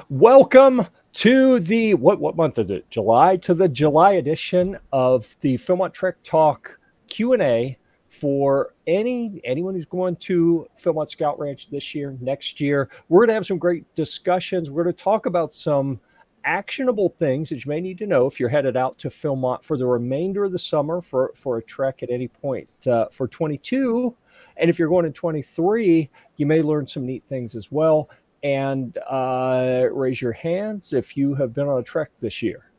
Welcome to the what month is it? July, to the July edition of the Philmont Trek Talk Q&A for anyone who's going to Philmont Scout Ranch this year, next year. We're going to have some great discussions. We're going to talk about some actionable things that you may need to know if you're headed out to Philmont for the remainder of the summer for a trek at any point for 22. And if you're going in 23, you may learn some neat things as well. And raise your hands if you have been on a trek this year.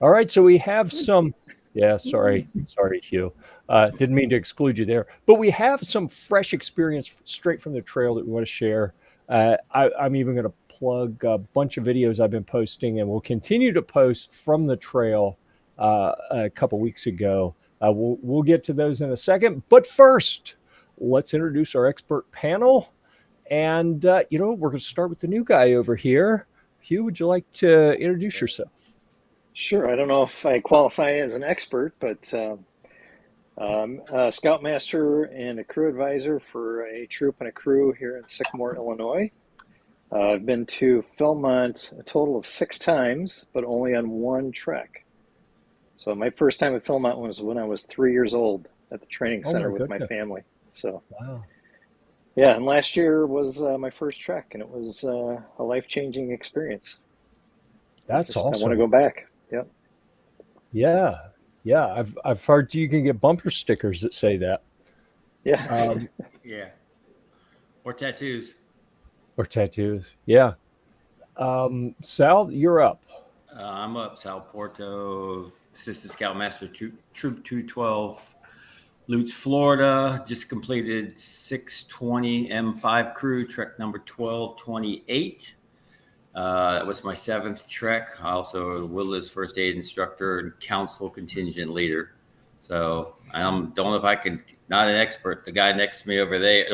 All right, so we have some, sorry, Hugh. Didn't mean to exclude you there, but we have some fresh experience straight from the trail that we want to share. I'm even going to plug a bunch of videos I've been posting and will continue to post from the trail a couple weeks ago. We'll get to those in a second, but first, let's introduce our expert panel. And, we're going to start with the new guy over here. Hugh, would you like to introduce yourself? Sure. I don't know if I qualify as an expert, but I'm a Scoutmaster and a crew advisor for a troop and a crew here in Sycamore, Illinois. I've been to Philmont a total of 6 times, but only on one trek. So my first time at Philmont was when I was 3 years old at the training center with my family. So. Wow. Yeah, and last year was my first trek, and it was a life-changing experience. That's awesome. I want to go back. Yep. Yeah. I've heard you can get bumper stickers that say that. Yeah. Yeah. Or tattoos. Yeah. Sal, you're up. I'm up. Sal Porto, Assistant Scoutmaster, Troop 212. Lutz, Florida, just completed 620 M5 crew, trek number 1228. That was my 7th trek. Also a Wilderness First Aid instructor and council contingent leader. So I don't know if I can, not an expert. The guy next to me over there,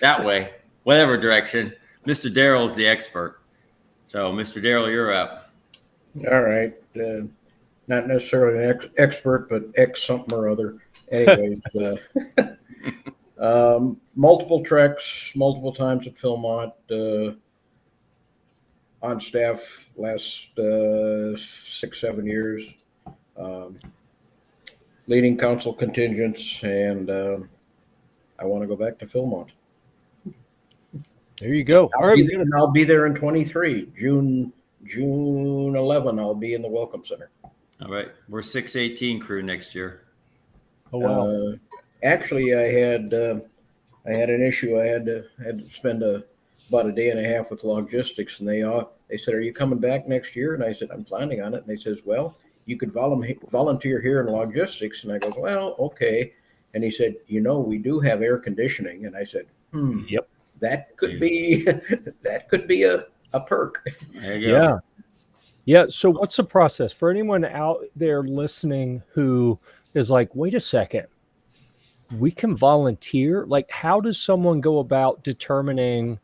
that way, whatever direction. Mr. Darrel's the expert. So Mr. Darrel, you're up. All right. Not necessarily an expert, but X something or other. Anyways, multiple treks, multiple times at Philmont, on staff last 6-7 years, leading council contingents, and I want to go back to Philmont. There you go. I'll be there in 23, June 11. I'll be in the Welcome Center. All right. We're 618 crew next year. Oh, wow. Actually, I had an issue. I had to spend about a day and a half with logistics, and they said, "Are you coming back next year?" And I said, "I'm planning on it." And they says, "Well, you could volunteer here in logistics." And I go, "Well, okay." And he said, "We do have air conditioning." And I said, Yep. That could be a perk." There you go. Yeah. So what's the process for anyone out there listening who is like, wait a second, we can volunteer? Like, how does someone go about determining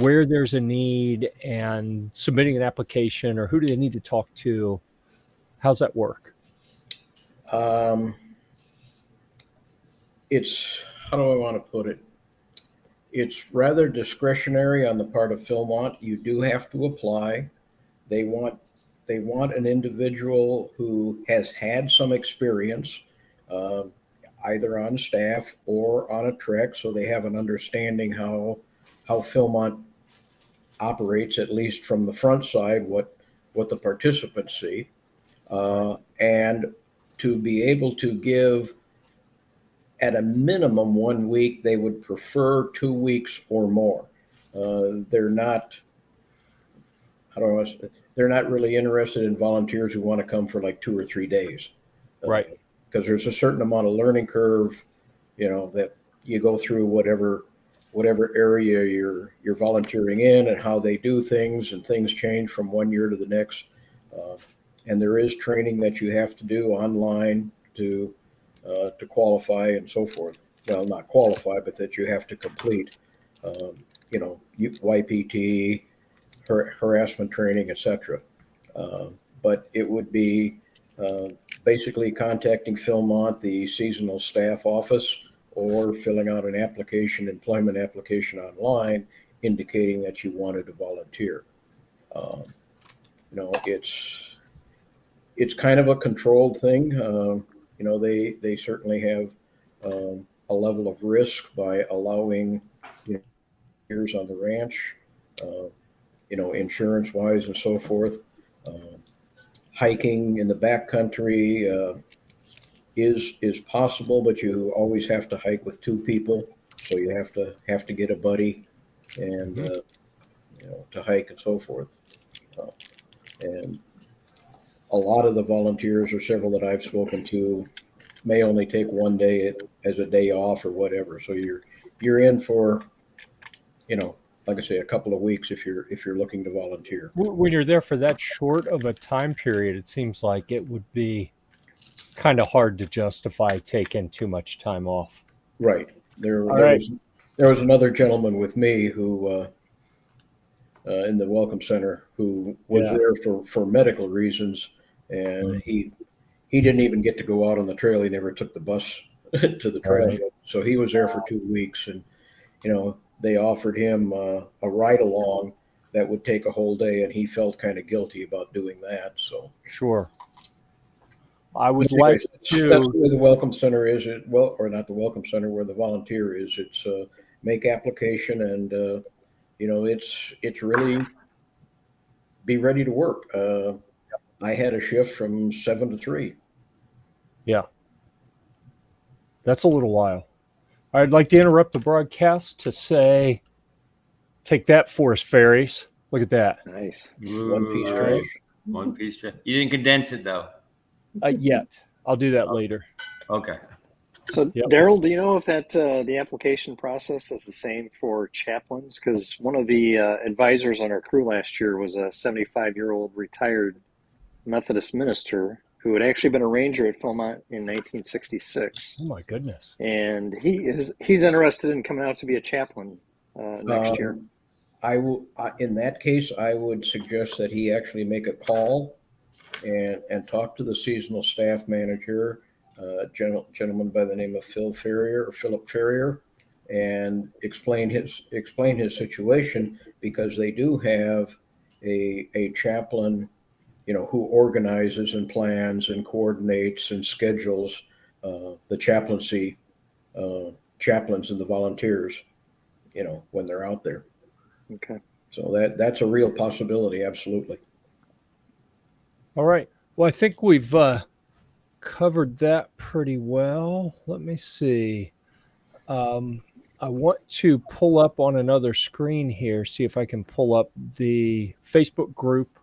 where there's a need and submitting an application, or who do they need to talk to? How's that work? It's, how do I want to put it? It's rather discretionary on the part of Philmont. You do have to apply. They want an individual who has had some experience, either on staff or on a trek, so they have an understanding how Philmont operates, at least from the front side, what the participants see, and to be able to give at a minimum 1 week. They would prefer 2 weeks or more. They're not really interested in volunteers who want to come for like 2 or 3 days. Right. Because there's a certain amount of learning curve, that you go through whatever area you're volunteering in, and how they do things, and things change from one year to the next. And there is training that you have to do online to qualify and so forth. Well, not qualify, but that you have to complete. YPT, harassment training, etc. But it would be basically contacting Philmont, the seasonal staff office, or filling out an employment application online indicating that you wanted to volunteer. It's kind of a controlled thing. They certainly have a level of risk by allowing years on the ranch, insurance wise and so forth. Hiking in the backcountry is possible, but you always have to hike with two people, so you have to get a buddy and to hike and so forth. And a lot of the volunteers, or several that I've spoken to, may only take one day as a day off or whatever. So you're in for, like I say, a couple of weeks if you're looking to volunteer. When you're there for that short of a time period, it seems like it would be kind of hard to justify taking too much time off. Right. There was another gentleman with me who in the Welcome Center who was there for medical reasons, and he didn't even get to go out on the trail. He never took the bus to the trail. Right. So he was there for 2 weeks, and they offered him a ride along that would take a whole day, and he felt kind of guilty about doing that. So sure. I would like to. That's where the Welcome Center is. Or not the Welcome Center, where the volunteer is. It's make application, and it's really be ready to work. I had a shift from 7 to 3. Yeah, that's a little while. I'd like to interrupt the broadcast to say, take that, Forest Fairies. Look at that. Nice. One-piece trash. One-piece trash. You didn't condense it, though. Yet. I'll do that later. Okay. So, Darrel, do you know if that the application process is the same for chaplains? Because one of the advisors on our crew last year was a 75-year-old retired Methodist minister who had actually been a ranger at Philmont in 1966. Oh my goodness! And he's interested in coming out to be a chaplain next year. I will. In that case, I would suggest that he actually make a call and talk to the seasonal staff manager, gentleman by the name of Philip Ferrier, and explain his situation, because they do have a chaplain, who organizes and plans and coordinates and schedules the chaplaincy chaplains and the volunteers, when they're out there. Okay. So that's a real possibility. Absolutely. All right. Well, I think we've covered that pretty well. Let me see. I want to pull up on another screen here, see if I can pull up the Facebook group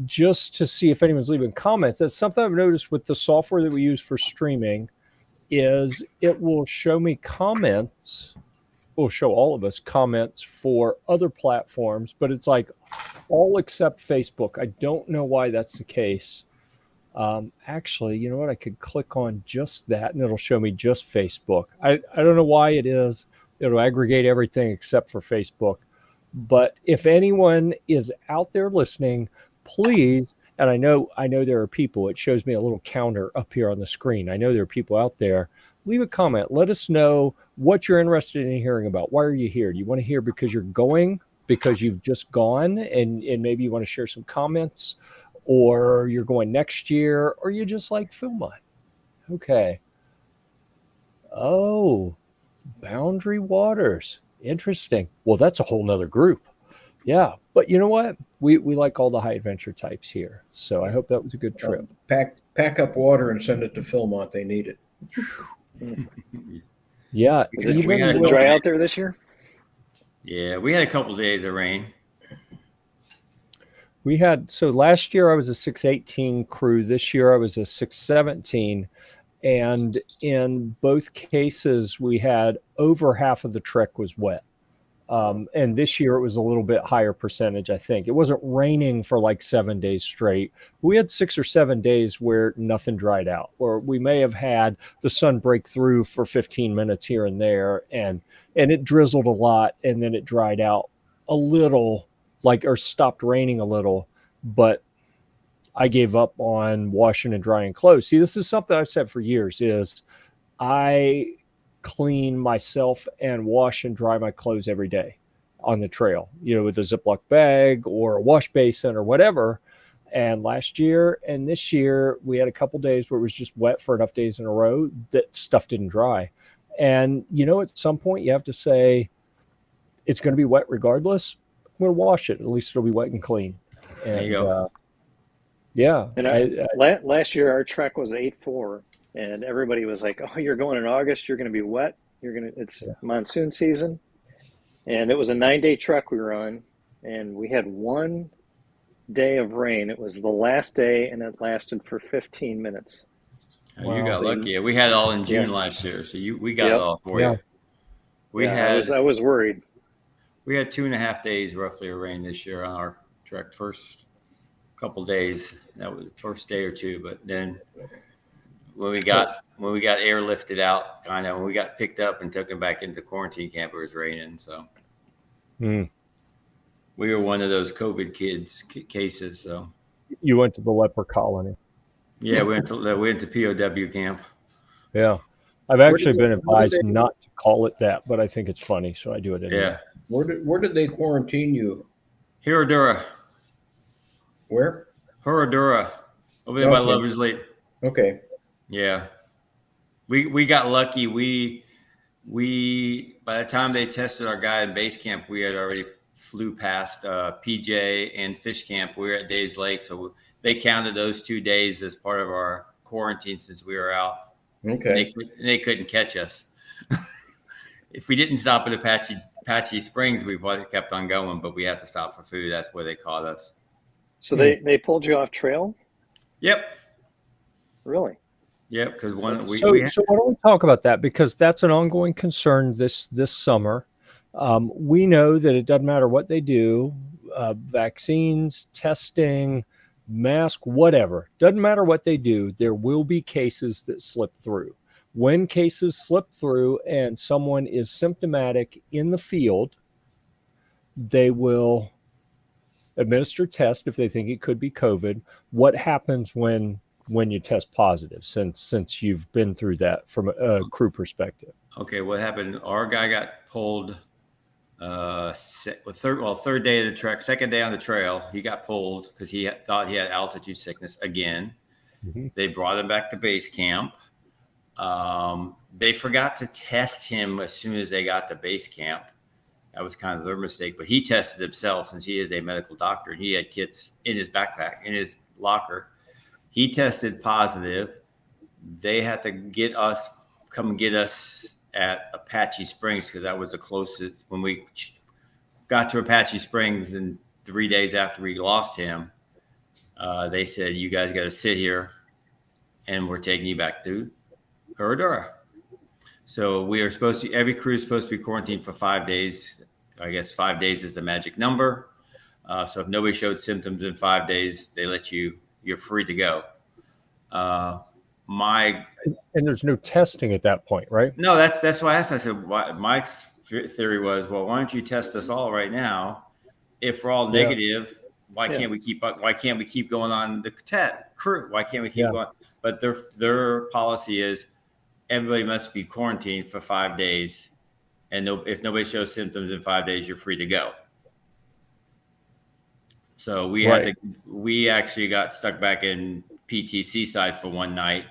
just to see if anyone's leaving comments. That's something I've noticed with the software that we use for streaming, is it will show me comments. Will show all of us comments for other platforms, but it's like all except Facebook. I don't know why that's the case. Actually, you know what? I could click on just that and it'll show me just Facebook. I don't know why it is. It'll aggregate everything except for Facebook. But if anyone is out there listening, please, and I know there are people, it shows me a little counter up here on the screen. I know there are people out there. Leave a comment. Let us know what you're interested in hearing about. Why are you here? Do you want to hear because you're going, because you've just gone, and maybe you want to share some comments, or you're going next year, or you just like Philmont? Okay. Oh, Boundary Waters. Interesting. Well, that's a whole nother group. Yeah. But you know what? We like all the high adventure types here. So I hope that was a good trip. Pack up water and send it to Philmont. They need it. Yeah. Is it dry out there this year? Yeah, we had a couple of days of rain. So last year I was a 618 crew. This year I was a 617. And in both cases, we had over half of the trek was wet. And this year it was a little bit higher percentage, I think. It wasn't raining for like 7 days straight. We had 6 or 7 days where nothing dried out, or we may have had the sun break through for 15 minutes here and there, and it drizzled a lot, and then it dried out a little, or stopped raining a little, but I gave up on washing and drying clothes. See, this is something I've said for years, is I clean myself and wash and dry my clothes every day. on the trail, with a Ziploc bag or a wash basin or whatever. And last year and this year, we had a couple days where it was just wet for enough days in a row that stuff didn't dry. And, at some point you have to say, it's going to be wet regardless. I'm going to wash it. At least it'll be wet and clean. And, there you go. Yeah. And last year our trek was 8-4, and everybody was like, "Oh, you're going in August. You're going to be wet. It's monsoon season." And it was a 9-day trek we were on, and we had one day of rain. It was the last day, and it lasted for 15 minutes. You got lucky. We had it all in June last year, so we got it all for you. I was worried. We had 2.5 days roughly of rain this year on our trek. First couple days, that was the first day or two, but then when we got airlifted out, kind of when we got picked up and taken back into quarantine camp, it was raining. So we were one of those COVID cases. So you went to the leper colony. Yeah, we went to POW camp. Yeah, I've actually been advised not to call it that, but I think it's funny, so I do it anyway. Yeah. Where did they quarantine you? Herradura. Where? Herradura, over there by Lover's Leap. Okay. Yeah, we got lucky. We by the time they tested our guy in base camp, we had already flew past PJ and fish camp. We were at Dave's Lake, so they counted those 2 days as part of our quarantine since we were out. Okay. And they couldn't catch us. If we didn't stop at Apache Springs, we would have kept on going, but we had to stop for food. That's where they caught us. So they pulled you off trail? Yep. Really? Yep. Because so why don't we talk about that, because that's an ongoing concern this summer. We know that it doesn't matter what they do, vaccines, testing, mask, whatever. Doesn't matter what they do. There will be cases that slip through. When cases slip through and someone is symptomatic in the field, they will administer test if they think it could be COVID. What happens when you test positive, since you've been through that from a crew perspective? Okay, what happened? Our guy got pulled third day of the trek, second day on the trail. He got pulled because he thought he had altitude sickness again. Mm-hmm. They brought him back to base camp. They forgot to test him as soon as they got to base camp. That was kind of their mistake, but he tested himself since he is a medical doctor, and he had kits in his backpack, in his locker. He tested positive. They had to come get us at Apache Springs, because that was the closest. When we got to Apache Springs, and 3 days after we lost him, they said, "You guys got to sit here, and we're taking you back to Herradura." So we are every crew is supposed to be quarantined for 5 days. I guess 5 days is the magic number. So if nobody showed symptoms in 5 days, they let you're free to go. And there's no testing at that point, right? No, that's why I asked. I said, my theory was, well, why don't you test us all right now? If we're all negative, why can't we keep going on the crew? Why can't we keep going? But their policy is everybody must be quarantined for 5 days, and if nobody shows symptoms in 5 days, you're free to go. So we actually got stuck back in PTC side for one night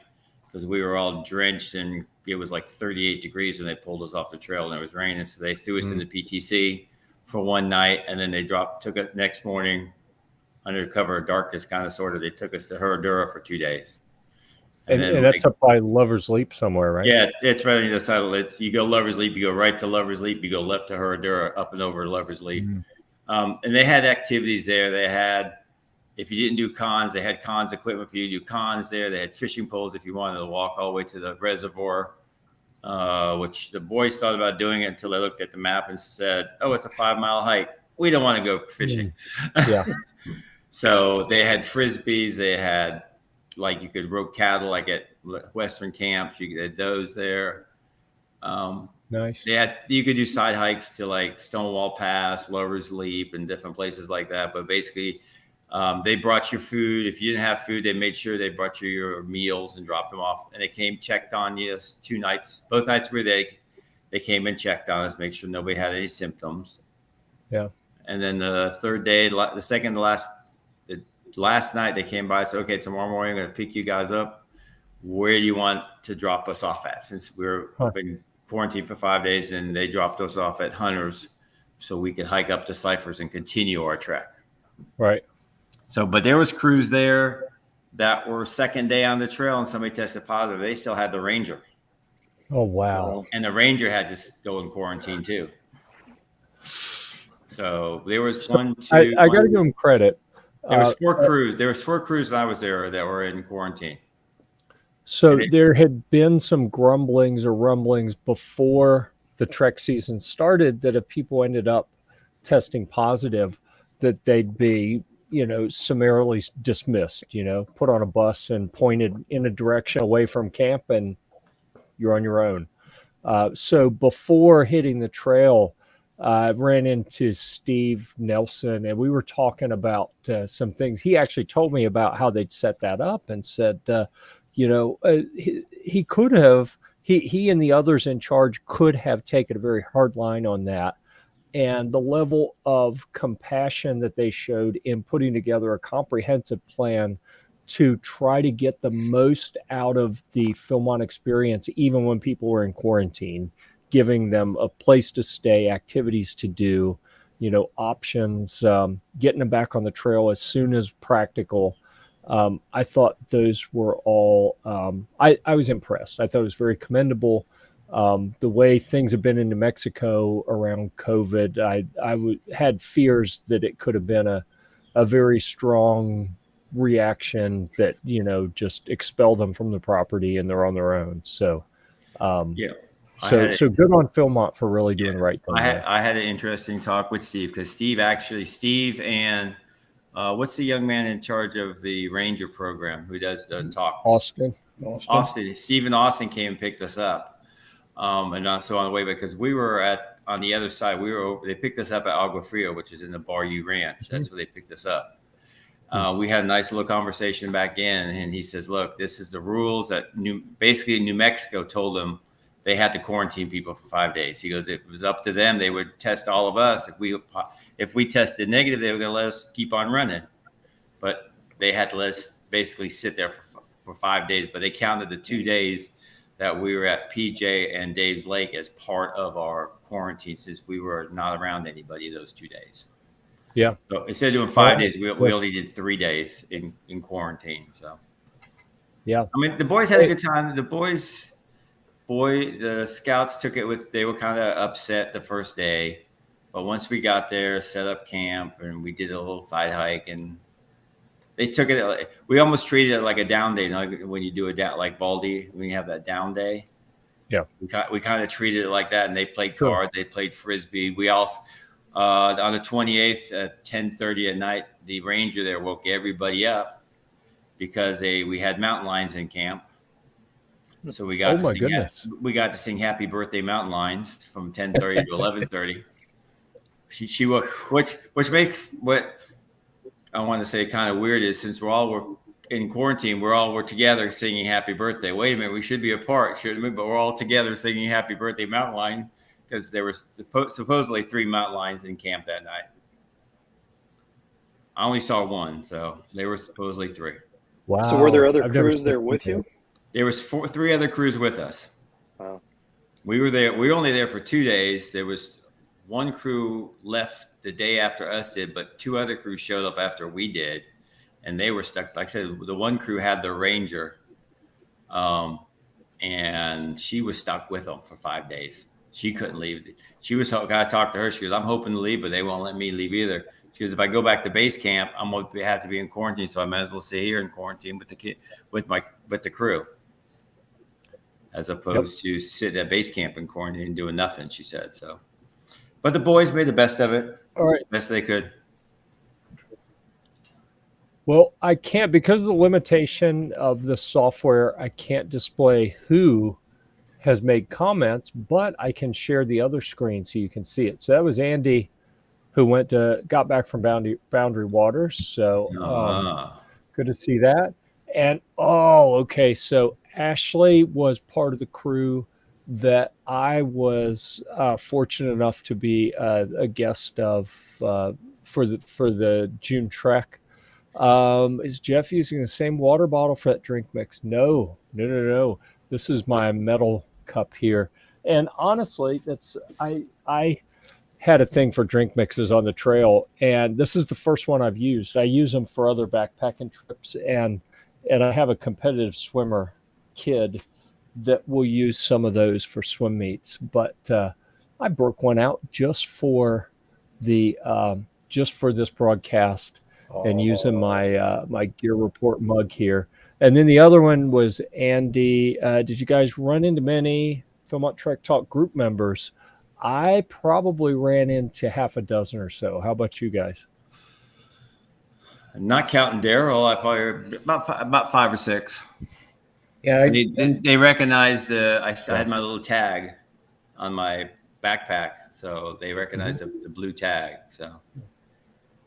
because we were all drenched, and it was like 38 degrees when they pulled us off the trail, and it was raining. So they threw us into PTC for one night, and then they took us next morning under cover of darkness, kind of sort of. They took us to Herradura for 2 days. And that's up by Lover's Leap somewhere, right? Yeah, it's right on the side of it. You go Lover's Leap, you go right to Lover's Leap, you go left to Herradura, up and over Lover's Leap. Mm-hmm. And they had activities there. They had, if you didn't do cons, they had cons equipment for you to do cons there. They had fishing poles if you wanted to walk all the way to the reservoir, which the boys thought about doing it until they looked at the map and said, "Oh, it's a 5-mile hike. We don't want to go fishing." Yeah. So they had frisbees. They had, like, you could rope cattle like at Western camps. You had those there. Nice. You could do side hikes to like Stonewall Pass, Lover's Leap, and different places like that. But basically, they brought you food. If you didn't have food, they made sure they brought you your meals and dropped them off. And they checked on you 2 nights. Both nights where they came and checked on us, make sure nobody had any symptoms. Yeah. And then the third day, the last night they came by and said, okay, tomorrow morning I'm going to pick you guys up. Where do you want to drop us off at? Since been quarantined for 5 days, and they dropped us off at Hunters so we could hike up to Cyphers and continue our trek. Right. So, but there was crews there that were second day on the trail and somebody tested positive. They still had the Ranger. Oh, wow. And the Ranger had to go in quarantine too. So there was one, two. I got to give them credit. There was four crews. There was 4 crews when I was there that were in quarantine. So there had been some grumblings or rumblings before the trek season started that if people ended up testing positive, that they'd be, summarily dismissed, put on a bus and pointed in a direction away from camp, and you're on your own. So before hitting the trail, I ran into Steve Nelson, and we were talking about some things. He actually told me about how they'd set that up and said, he could have, he and the others in charge could have taken a very hard line on that. And the level of compassion that they showed in putting together a comprehensive plan to try to get the most out of the Philmont experience, even when people were in quarantine, giving them a place to stay, activities to do, options, getting them back on the trail as soon as practical. I thought those were all, I was impressed. I thought it was very commendable. The way things have been in New Mexico around COVID, I had fears that it could have been a very strong reaction that, just expel them from the property and they're on their own. So, So good on Philmont for really doing the right thing. I had an interesting talk with Steve, because Steve and what's the young man in charge of the Ranger program who does the talks? Austin. Steve and Austin came and picked us up. And also on the way, because we were on the other side, they picked us up at Agua Fria, which is in the Bayou Ranch. That's where they picked us up. We had a nice little conversation back in, and he says, look, this is the rules that basically New Mexico told them they had to quarantine people for 5 days. He goes, if it was up to them, they would test all of us. If we tested negative, they were going to let us keep on running. But they had to let us basically sit there for 5 days. But they counted the 2 days that we were at PJ and Dave's Lake as part of our quarantine, since we were not around anybody those 2 days. Yeah. So instead of doing 5 days, we only did 3 days in quarantine. So, yeah. I mean, the boys had a good time. The scouts took it they were kind of upset the first day, but once we got there, set up camp, and we did a little side hike, and they took it. We almost treated it like a down day, like when you do a down, like Baldy, when you have that down day. Yeah, we kind of treated it like that, and they played cards, they played frisbee. We all on the 28th at 10:30 at night, the ranger there woke everybody up because we had mountain lions in camp. So we got to sing Happy Birthday Mountain Lions from 10:30 to 11:30. She woke, which makes what I want to say kind of weird is, since we're in quarantine, we're together singing Happy Birthday. Wait a minute, we should be apart, shouldn't we? But we're all together singing Happy Birthday Mountain Lion, because there were supposedly 3 mountain lions in camp that night. I only saw one, so there were supposedly 3. Wow. So were there other crews there with you? There was 3 other crews with us. Wow. We were there. We were only there for 2 days. There was one crew left the day after us did, but 2 other crews showed up after we did, and they were stuck. Like I said, the one crew had the Ranger, and she was stuck with them for 5 days. She couldn't leave. She was got to talk to her. She goes, I'm hoping to leave, but they won't let me leave either. She goes, if I go back to base camp, I'm going to have to be in quarantine, so I might as well stay here in quarantine with the crew, as opposed to sit at base camp in quarantine doing nothing, she said. So, but the boys made the best of it. All right. Best they could. Well, I can't, because of the limitation of the software, I can't display who has made comments, but I can share the other screen so you can see it. So that was Andy, who got back from Boundary Waters. So good to see that. And okay. So Ashley was part of the crew that I was fortunate enough to be a guest of for the June trek. Is Jeff using the same water bottle for that drink mix? No. This is my metal cup here. And honestly, I had a thing for drink mixes on the trail, and this is the first one I've used. I use them for other backpacking trips, and I have a competitive swimmer kid that will use some of those for swim meets. But I broke one out just for this broadcast, and using my Gear Report mug here. And then the other one was Andy. Did you guys run into many Philmont Trek Talk group members? I probably ran into half a dozen or so. How about you guys? Not counting Darrel, I probably about 5 or 6. Yeah, they recognized I had my little tag on my backpack, so they recognized the blue tag. So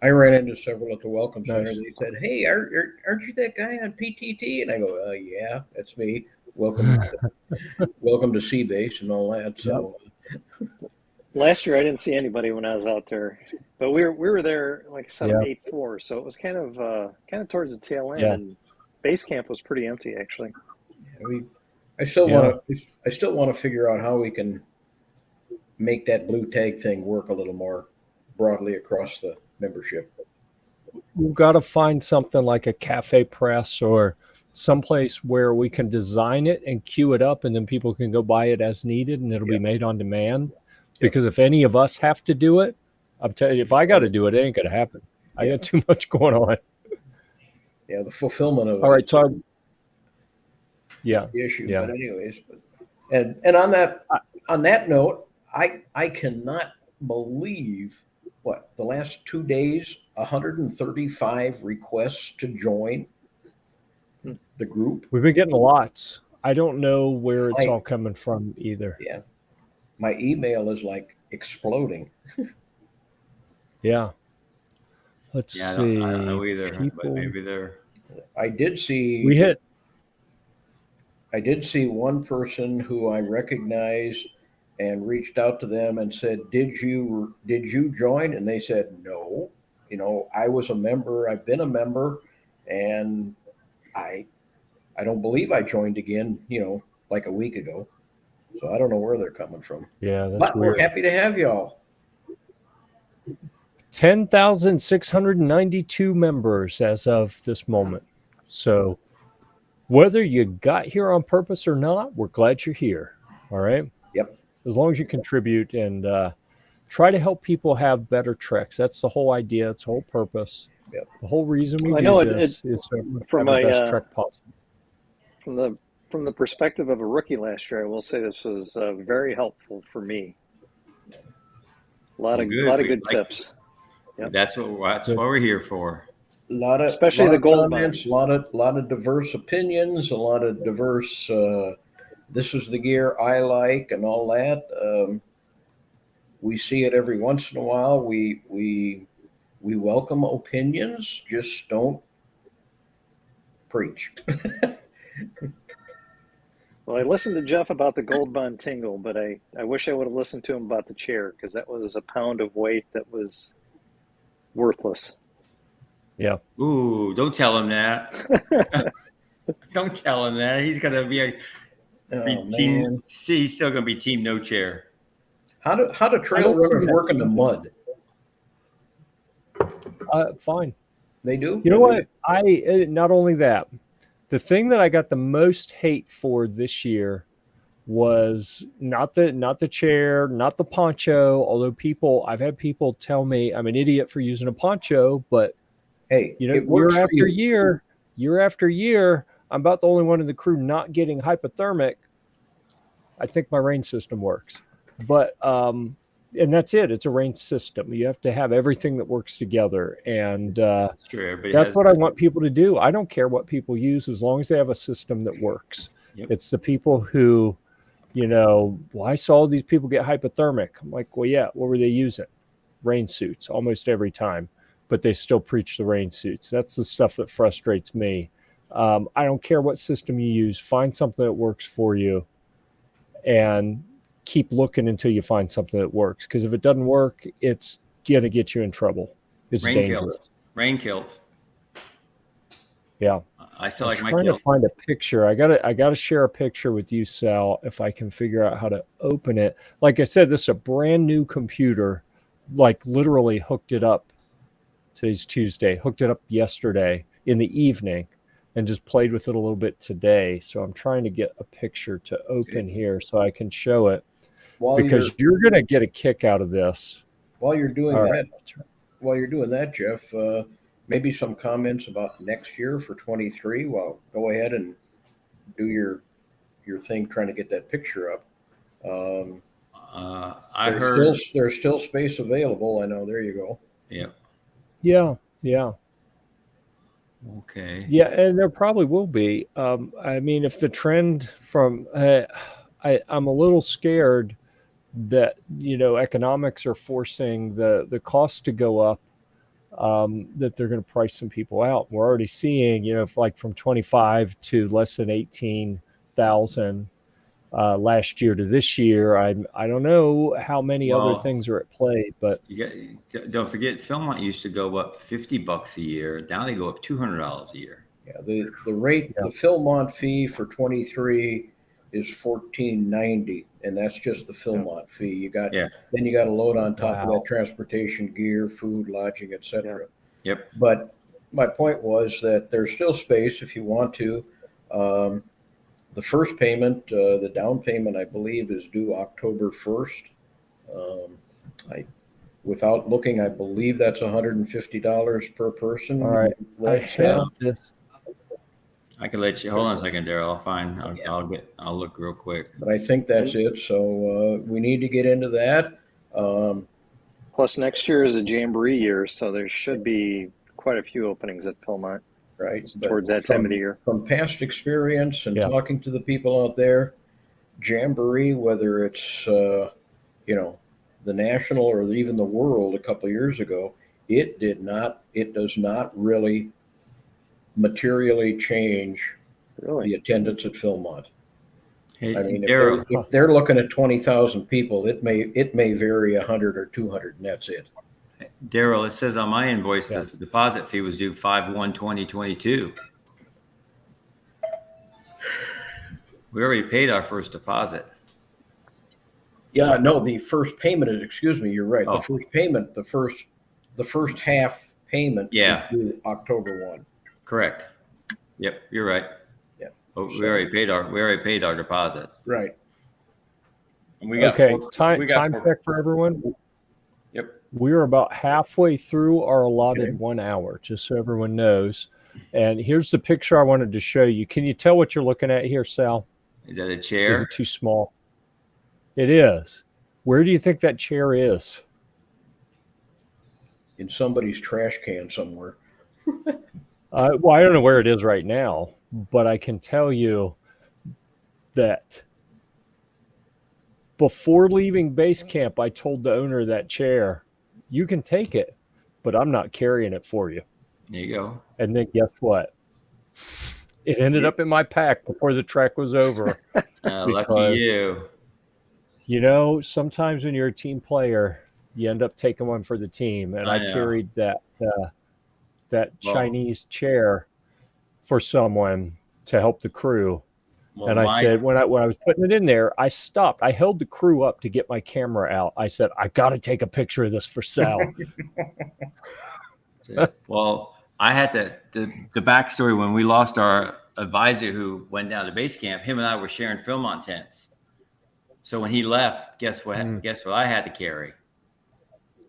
I ran into several at the Welcome Center. Nice. They said, "Hey, aren't you that guy on PTT?" And I go, "Yeah, that's me. Welcome, welcome to Sea Base and all that." So Last year I didn't see anybody when I was out there, but we were there like 784, so it was kind of towards the tail end, and base camp was pretty empty actually. I still want to figure out how we can make that blue tag thing work a little more broadly across the membership. We've got to find something like a cafe press or someplace where we can design it and queue it up, and then people can go buy it as needed, and it'll be made on demand. Because if any of us have to do it, I'm telling you, if I got to do it, it ain't going to happen. I got too much going on. Yeah, the fulfillment of all right. So the issue. But anyways, and on that note, I cannot believe the last 2 days, 135 requests to join the group. We've been getting lots. I don't know where it's all coming from either. Yeah. My email is like exploding. Yeah. Let's see. I don't know either, but maybe they're. I did see one person who I recognized and reached out to them and said, did you join? And they said, no. I was a member. I've been a member, and I don't believe I joined again, like a week ago. So I don't know where they're coming from. Yeah, that's but weird. We're happy to have y'all. 10,692 members as of this moment. So whether you got here on purpose or not, we're glad you're here. All right. Yep. As long as you contribute and try to help people have better treks. That's the whole idea. It's the whole purpose. Yep. The whole reason we do this is to have the best trek possible. From the perspective of a rookie last year, I will say this was very helpful for me. A lot of good tips. Yep. That's what we're here for. Especially the gold comments, a lot of diverse opinions, a lot of diverse. This is the gear I like, and all that. We see it every once in a while. We welcome opinions. Just don't preach. Well, I listened to Jeff about the Gold Bond Tingle, but I wish I would have listened to him about the chair, because that was a pound of weight that was worthless. Yeah. Ooh, don't tell him that. Don't tell him that. He's going to be team. See, he's still going to be team no chair. How do trail runners work in the mud? Fine. They do? You know what? Not only that, the thing that I got the most hate for this year was not the chair, not the poncho, although I've had people tell me I'm an idiot for using a poncho, but hey, year after year, I'm about the only one in the crew not getting hypothermic. I think my range system works. But and that's it. It's a range system. You have to have everything that works together. And that's what I want people to do. I don't care what people use as long as they have a system that works. Yep. It's the people who, I saw these people get hypothermic. I'm like, well, yeah, what were they using? Rain suits almost every time, but they still preach the rain suits. That's the stuff that frustrates me. I don't care what system you use. Find something that works for you. and keep looking until you find something that works. Because if it doesn't work, it's going to get you in trouble. It's Rain dangerous. killed. Rain killed. Yeah. I still I'm like my trying to kilt. find a picture. I gotta share a picture with you, Sal, if I can figure out how to open it. Like I said, this is a brand new computer. Like literally hooked it up. Today's Tuesday. Hooked it up yesterday in the evening, and just played with it a little bit today. So I'm trying to get a picture to open here so I can show it, While because you're gonna get a kick out of this. you're doing All that, right. while you're doing that, Jeff, maybe some comments about next year for 23. Well, go ahead and do your thing, trying to get that picture up. I heard. There's still space available. I know. There you go. Yep. Yeah. Yeah. Okay. Yeah, and there probably will be. I mean, if the trend from, I'm a little scared that economics are forcing the cost to go up. That they're going to price some people out. We're already seeing, if like from 25 to less than 18,000 last year to this year. I don't know how many other Well, things are at play, but don't forget, Philmont used to go up $50 a year. Now they go up $200 a year. Yeah. The rate, Yeah. the Philmont fee for 23 is $14.90, and that's just the Philmont fee. You got Yeah. then you got to load on top of Wow. that transportation, gear, food, lodging, etc. Yep. But my point was that there's still space if you want to. The first payment, the down payment, I believe, is due October 1st. Without looking, I believe that's $150 per person. all right. I Right, Sal? have this. I can let you hold on a second, Darrell. I'll find. I'll look real quick. But I think that's it. So we need to get into that. Plus, next year is a Jamboree year, so there should be quite a few openings at Philmont Right. towards that time of the year. From past experience and Yeah. talking to the people out there, Jamboree, whether it's the national or even the world a couple of years ago, it does not really materially change Really? the attendance at Philmont. Hey, I mean, Darrell, if they're looking at 20,000 people, it may vary 100 or 200, and that's it. Darrell, it says on my invoice Yeah. the deposit fee was due 5/1/2022. We already paid our first deposit. Yeah, no, the first payment is. Excuse me, you're right. Oh. The first payment, the first half payment, Yeah. is due October 1. Correct. Yep, you're right. Yeah. But we already paid our deposit. Right. And we got Okay, four- time we got four- check for everyone. Yep. We're about halfway through our allotted Okay. 1 hour, just so everyone knows. And here's the picture I wanted to show you. Can you tell what you're looking at here, Sal? Is that a Is chair? it too small? It is. Where do you think that chair is? In somebody's trash can somewhere. Well, I don't know where it is right now, but I can tell you that before leaving base camp, I told the owner of that chair, you can take it, but I'm not carrying it for you. There you go. And then guess what? It ended up in my pack before the trek was over. Lucky you. Sometimes when you're a team player, you end up taking one for the team. And I I know. carried that Well- Chinese chair for someone to help the crew. Well, And I said, when I was putting it in there, I stopped. I held the crew up to get my camera out. I said, I got to take a picture of this for Sal. well, I had the backstory when we lost our advisor who went down to base camp. Him and I were sharing Philmont tents. So when he left, guess what? Guess what I had to carry?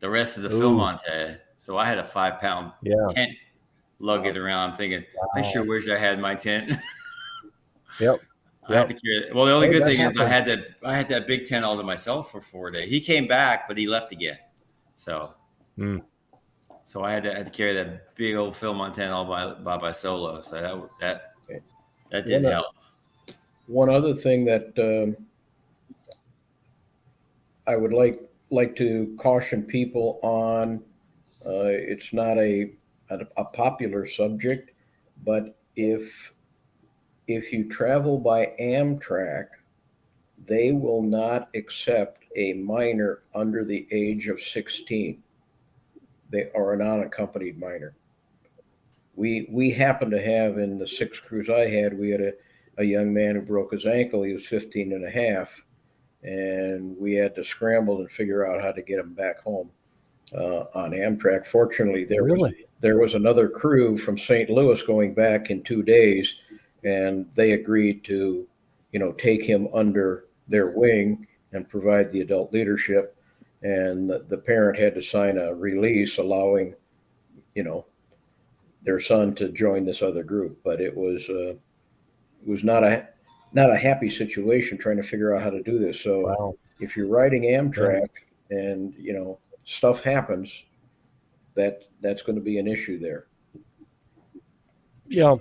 The rest of the Philmont tent. So I had a 5-pound tent lug it around. I'm thinking, I sure wish I had my tent. Yep. I had to carry it. Well, the only good that thing is I happens. had that big tent all to myself for 4 days. He came back, but he left again. So so I had to carry that big old Philmont tent all by solo. So that didn't help. One other thing that I would like to caution people on, it's not a popular subject, but if you travel by Amtrak, they will not accept a minor under the age of 16. They are an unaccompanied minor. We happen to have, in the 6 crews I had, we had a young man who broke his ankle. He was 15 and a half, and we had to scramble and figure out how to get him back home on Amtrak. Fortunately, there was another crew from St. Louis going back in 2 days, and they agreed to, take him under their wing and provide the adult leadership. And the parent had to sign a release allowing, their son to join this other group. But it was not a happy situation trying to figure out how to do this. So Wow. if you're riding Amtrak and stuff happens, that's going to be an issue there. Yeah.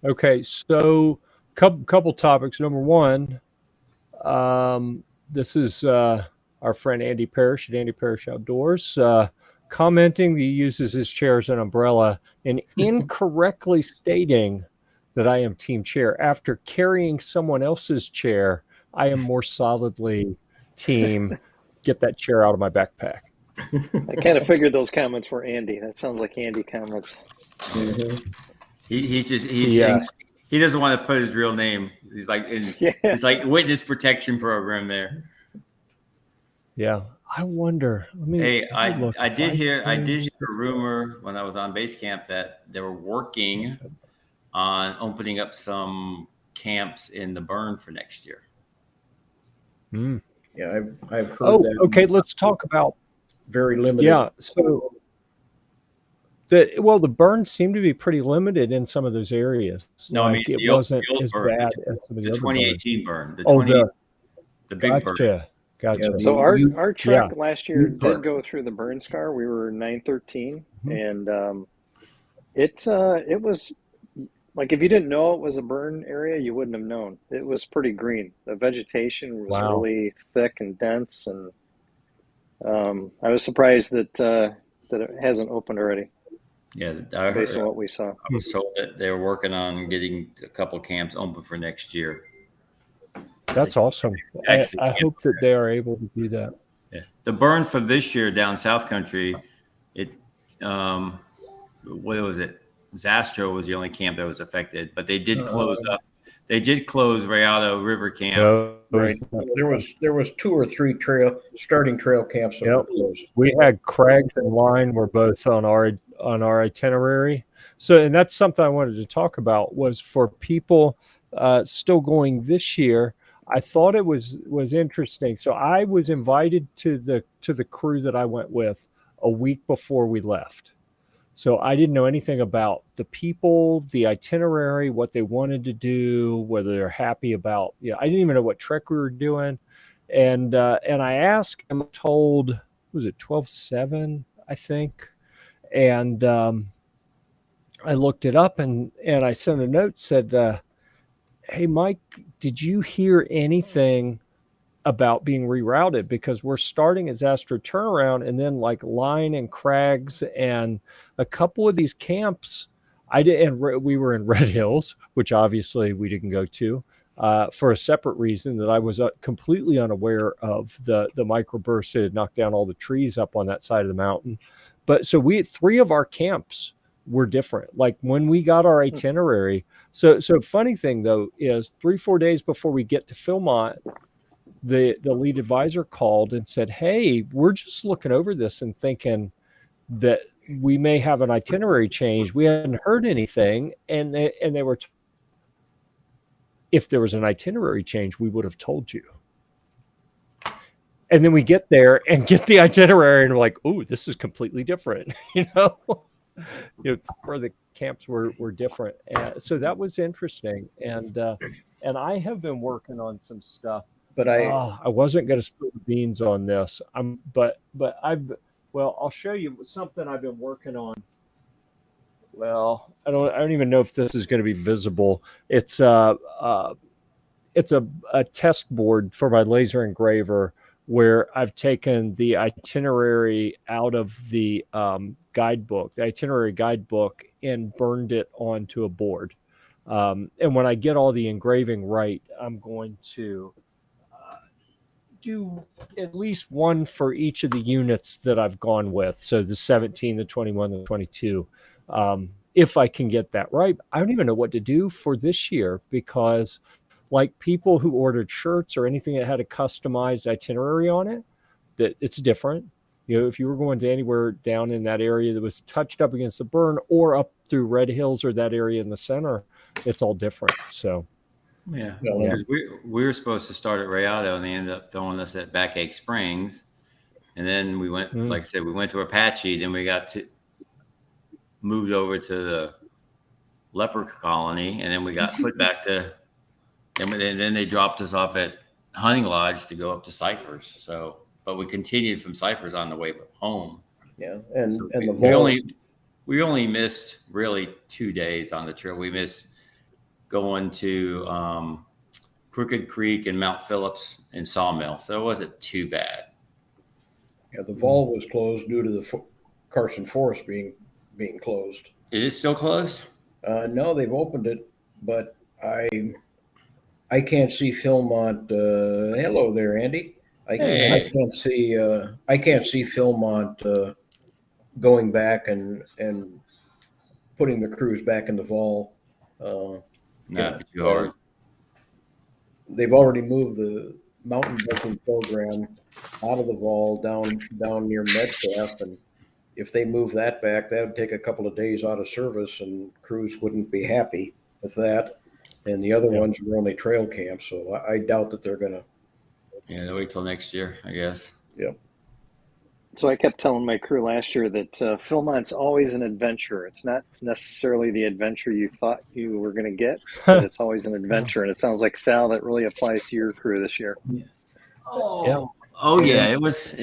Okay. So couple topics. Number one, this is our friend Andy Parrish at Andy Parrish Outdoors, commenting that he uses his chair as an umbrella and incorrectly stating that I am team chair. After carrying someone else's chair, I am more solidly team get that chair out of my backpack. I kind of figured those comments were Andy. That sounds like Andy comments. He doesn't want to put his real name. He's like it's like witness protection program there. Yeah. I wonder. I did hear a rumor when I was on base camp that they were working on opening up some camps in the burn for next year. Yeah, I've heard that. Okay. Let's talk about very limited. Yeah. So the burns seem to be pretty limited in some of those areas. No, I mean it wasn't as bad as some of the other 2018 burn. The big burn. Gotcha. So our truck last year did go through the burn scar. We were 913, and it was like, if you didn't know it was a burn area, you wouldn't have known. It was pretty green. The vegetation was really thick and dense, and I was surprised that it hasn't opened already. Yeah, based on what we saw. I was told that they were working on getting a couple camps open for next year. That's awesome. I hope that they are able to do that. Yeah. The burn for this year down South Country, what was it? Zastro was the only camp that was affected, but they did close up. They did close Rayado River Camp. Right. There was 2 or 3 starting trail camps that were closed. We had Crags and Line were both on our itinerary. So, and that's something I wanted to talk about, was for people still going this year. I thought it was interesting. So I was invited to the crew that I went with a week before we left. So I didn't know anything about the people, the itinerary, what they wanted to do, whether they're happy about. I didn't even know what trek we were doing, and I asked. I'm told, was it 12/7, I think, and I looked it up and I sent a note, said, hey, Mike, did you hear anything about being rerouted? Because we're starting as Astro Turnaround, and then like Line and Crags and a couple of these camps, we were in Red Hills, which obviously we didn't go to for a separate reason, that I was completely unaware of the microburst that had knocked down all the trees up on that side of the mountain. But so 3 of our camps were different. Like when we got our itinerary. So funny thing though is 3-4 days before we get to Philmont, the lead advisor called and said, hey, we're just looking over this and thinking that we may have an itinerary change. We hadn't heard anything. And they were, if there was an itinerary change, we would have told you. And then we get there and get the itinerary and we're like, oh, this is completely different. For the camps were different. So that was interesting. And I have been working on some stuff. But I wasn't going to spill the beans on this. I'll show you something I've been working on. Well, I don't even know if this is going to be visible. It's a test board for my laser engraver, where I've taken the itinerary out of the itinerary guidebook, and burned it onto a board. And when I get all the engraving right, I'm going to do at least one for each of the units that I've gone with. So the 17, the 21, the 22. If I can get that right. I don't even know what to do for this year because like people who ordered shirts or anything that had a customized itinerary on it, that it's different. You know, if you were going to anywhere down in that area that was touched up against the burn or up through Red Hills or that area in the center, it's all different. So, Yeah, Yeah. because we were supposed to start at Rayado, and they ended up throwing us at Backache Springs, and then we went, like I said, we went to Apache, then we got moved over to the leper colony, and then we got put back to, then they dropped us off at Hunting Lodge to go up to Cyphers. So, but we continued from Cyphers on the way home. Yeah, and So the we only missed really 2 days on the trail. We missed going to Crooked Creek and Mount Phillips and Sawmill, so it wasn't too bad. Yeah, the Vol was closed due to the Carson Forest being closed. Is it still closed? No, they've opened it, but I can't see Philmont. Hello there, Andy. I can't see Philmont going back and putting the crews back in the Vol. Not too hard. They've already moved the mountain biking program out of the Vol down near Medcalf, and if they move that back, that would take a couple of days out of service, and crews wouldn't be happy with that. And the other ones were only trail camps, so I doubt that they're gonna. Yeah, they'll wait till next year, I guess. Yep. So I kept telling my crew last year that Philmont's always an adventure. It's not necessarily the adventure you thought you were going to get, but it's always an adventure. And it sounds like, Sal, that really applies to your crew this year. Oh yeah, it was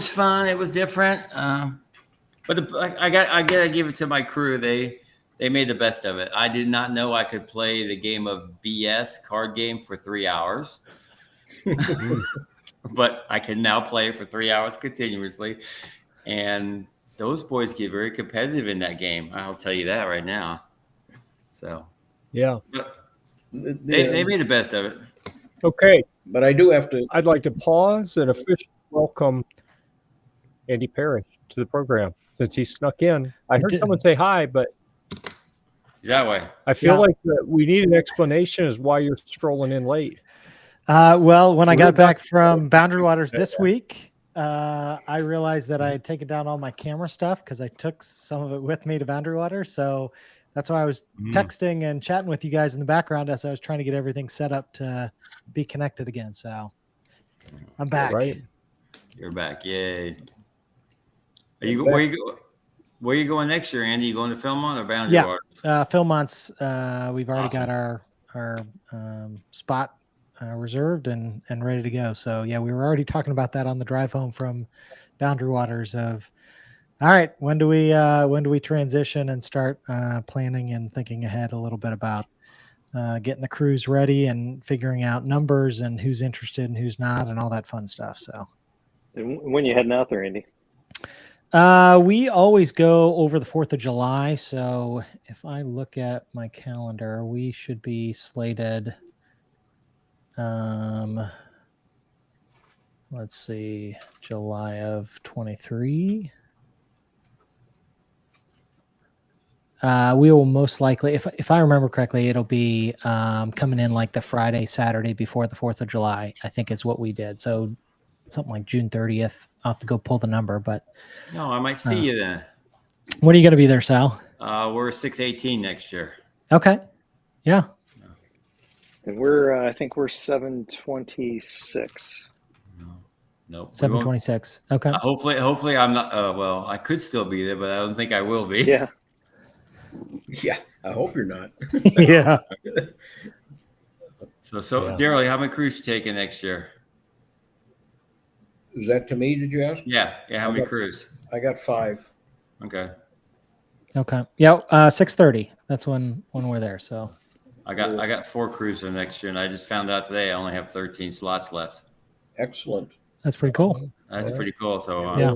fun. It was different. But I gotta give it to my crew. They made the best of it. I did not know I could play the game of BS card game for 3 hours. But I can now play it for 3 hours continuously. And those boys get very competitive in that game. I'll tell you that right now. So, yeah. They made the best of it. Okay. But I do have to. I'd like to pause and officially welcome Andy Parrish to the program since he snuck in. I heard someone say hi, but Is that way? I feel like we need an explanation as why you're strolling in late. Well, when I got back from Boundary Waters this week, I realized that I had taken down all my camera stuff because I took some of it with me to Boundary Waters. So that's why I was texting and chatting with you guys in the background as I was trying to get everything set up to be connected again. So I'm back. Right. You're back. Yay. Where you going next year, Andy? You going to Philmont or Boundary Waters? Philmont's, we've already got our spot reserved and ready to go. So yeah, we were already talking about that on the drive home from Boundary Waters of, all right, when do we transition and start planning and thinking ahead a little bit about getting the crews ready and figuring out numbers and who's interested and who's not and all that fun stuff. So And when you heading out there, Andy? We always go over the 4th of July. So if I look at my calendar, we should be slated. Let's see, July of 23. We will most likely, if I remember correctly, it'll be coming in like the Friday, Saturday before the 4th of July, I think is what we did. So something like June 30th. I'll have to go pull the number, but No, I might see you then. When are you going to be there, Sal? We're 6/18 next year. Okay. Yeah. And I think we're 7/26. Nope. 7/26. Okay. Hopefully I'm not. Well, I could still be there, but I don't think I will be. Yeah. Yeah, I hope you're not. Yeah. So Darrel, how many crews you taking next year? Is that to me? Did you ask? Yeah. How many crews? I got 5. Okay. Okay. Yeah. 6:30. That's when we're there. So I got 4 crews for next year, and I just found out today I only have 13 slots left. Excellent. that's pretty cool. That's pretty cool. So Yeah.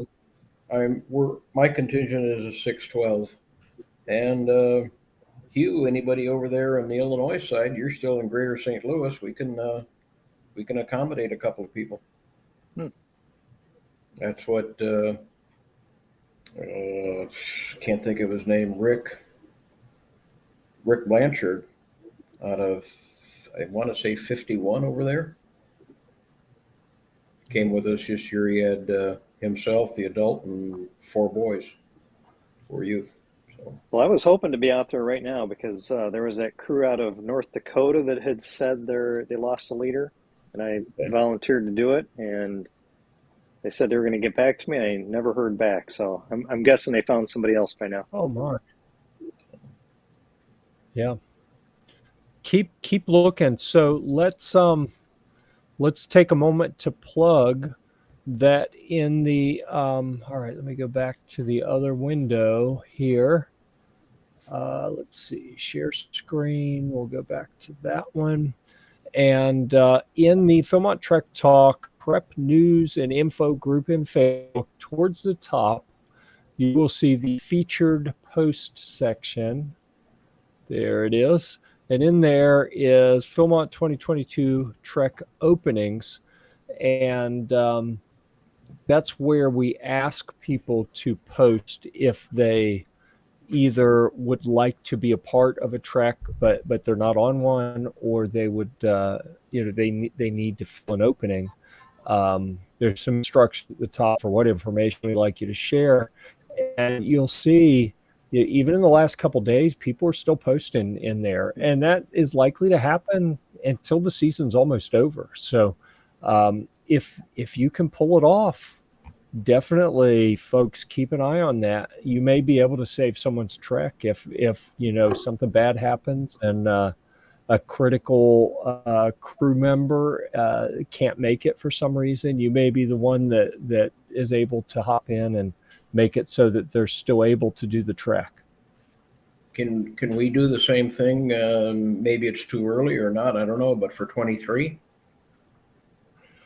My contingent is a 612, and Hugh, anybody over there on the Illinois side, you're still in Greater St. Louis. We can accommodate a couple of people. That's what, can't think of his name, Rick Blanchard out of, I want to say 51 over there. Came with us this year. He had himself, the adult, and 4 boys, 4 youth. So. Well, I was hoping to be out there right now because there was that crew out of North Dakota that had said they lost a leader, and I volunteered to do it, and they said they were going to get back to me. I never heard back, so I'm guessing they found somebody else by now. Oh my. Yeah. Keep looking. So let's take a moment to plug that in the all right, let me go back to the other window here. Let's see, share screen. We'll go back to that one. And in the Philmont Trek Talk prep news and info group in Facebook, towards the top, you will see the featured post section. There it is. And in there is Philmont 2022 Trek openings. And that's where we ask people to post if they either would like to be a part of a trek, but they're not on one, or they would, they need to fill an opening. There's some instructions at the top for what information we'd like you to share. And you'll see, even in the last couple of days, people are still posting in there, and that is likely to happen until the season's almost over. So if you can pull it off, definitely, folks, keep an eye on that. You may be able to save someone's trek if something bad happens and a critical crew member can't make it for some reason. You may be the one that is able to hop in and make it so that they're still able to do the trek. Can we do the same thing? Maybe it's too early or not, I don't know, but for 23?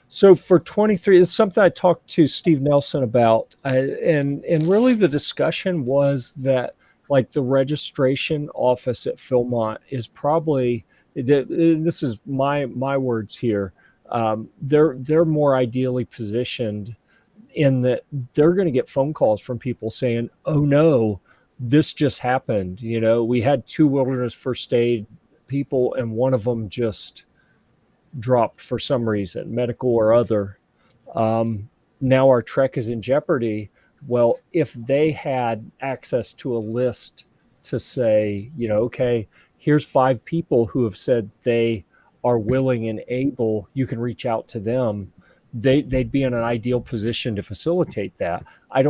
So for 23, it's something I talked to Steve Nelson about, and really the discussion was that, like, the registration office at Philmont is probably, this is my words here, they're more ideally positioned in that they're going to get phone calls from people saying, oh no, this just happened. We had 2 Wilderness First Aid people, and one of them just dropped for some reason, medical or other. Now our trek is in jeopardy. Well, if they had access to a list to say, okay, here's 5 people who have said they are willing and able, you can reach out to them, they'd be in an ideal position to facilitate that. I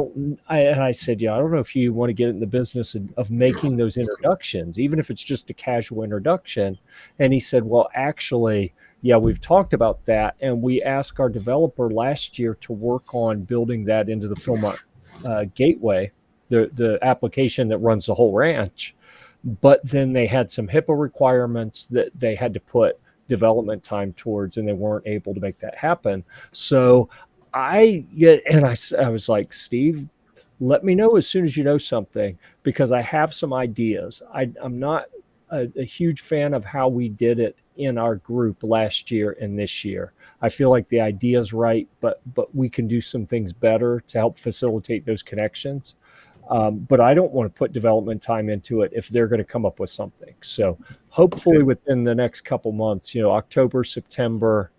said, I don't know if you want to get in the business of making those introductions, even if it's just a casual introduction. And he said, well, actually, yeah, we've talked about that, and we asked our developer last year to work on building that into the Philmont Gateway, the application that runs the whole ranch. But then they had some HIPAA requirements that they had to put development time towards, and they weren't able to make that happen. So I was like, Steve, let me know as soon as you know something, because I have some ideas. I'm not a huge fan of how we did it in our group last year and this year. I feel like the idea is right, but we can do some things better to help facilitate those connections. But I don't want to put development time into it if they're going to come up with something. So hopefully within the next couple months, October, September,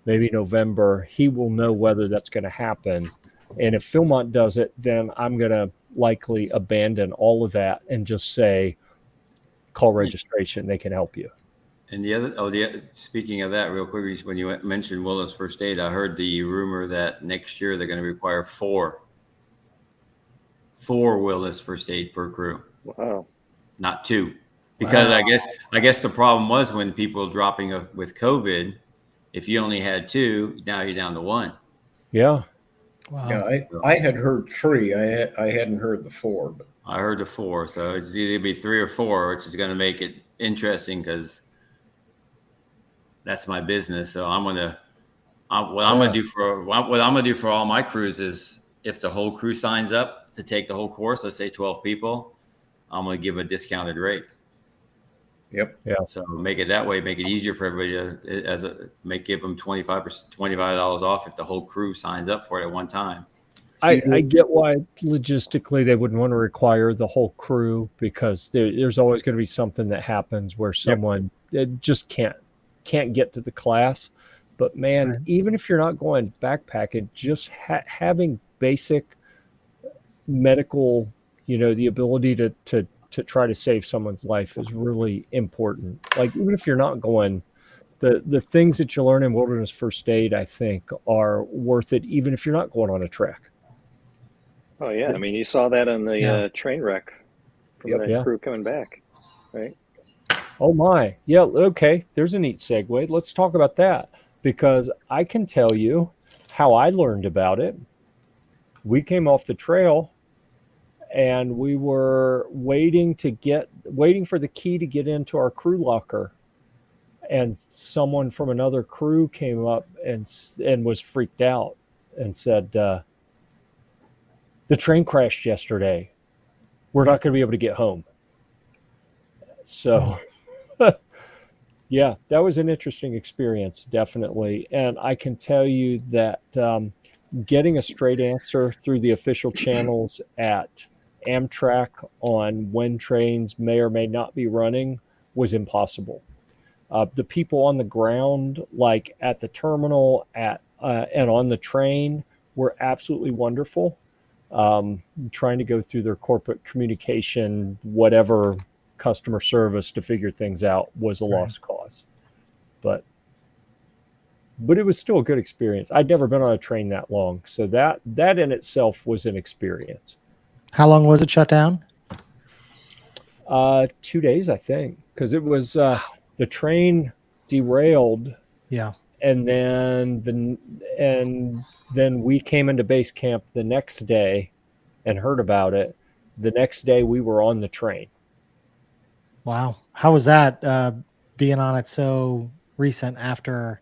maybe November, he will know whether that's going to happen. And if Philmont does it, then I'm going to likely abandon all of that and just say, call registration. They can help you. And speaking of that, real quick, when you mentioned Wilderness First Aid, I heard the rumor that next year they're going to require 4 Wilderness First Aid per crew. Wow. Not 2. Because wow. I guess the problem was when people dropping with COVID, if you only had 2, now you're down to 1. Yeah. Wow. Yeah, I had heard 3. I hadn't heard the 4. But I heard the 4. So it's either be 3 or 4, which is going to make it interesting because that's my business. So I'm gonna do for all my crews is, if the whole crew signs up to take the whole course, let's say 12 people, I'm gonna give a discounted rate. Yep. Yeah. So make it that way, make it easier for everybody give them $25 off if the whole crew signs up for it at one time. I get why logistically they wouldn't want to require the whole crew, because there's always going to be something that happens where someone just can't get to the class. But man, Right. even if you're not going backpacking, just having basic medical, the ability to try to save someone's life is really important. Like, even if you're not going, the things that you learn in wilderness first aid, I think, are worth it, even if you're not going on a trek. Oh yeah, I mean, you saw that on the train wreck from Yep. the crew coming back, right? Oh my. Yeah, okay. There's a neat segue. Let's talk about that, because I can tell you how I learned about it. We came off the trail and we were waiting for the key to get into our crew locker. And someone from another crew came up and was freaked out and said, the train crashed yesterday. We're not going to be able to get home. So yeah, that was an interesting experience, definitely. And I can tell you that getting a straight answer through the official channels at Amtrak on when trains may or may not be running was impossible. The people on the ground, like at the terminal and on the train, were absolutely wonderful. Trying to go through their corporate communication, whatever customer service to figure things out was a lost cause. But it was still a good experience. I'd never been on a train that long, so that in itself was an experience. How long was it shut down? 2 days, I think, because it was the train derailed. Yeah. And then we came into base camp the next day and heard about it. The next day we were on the train. Wow. How was that being on it so recent after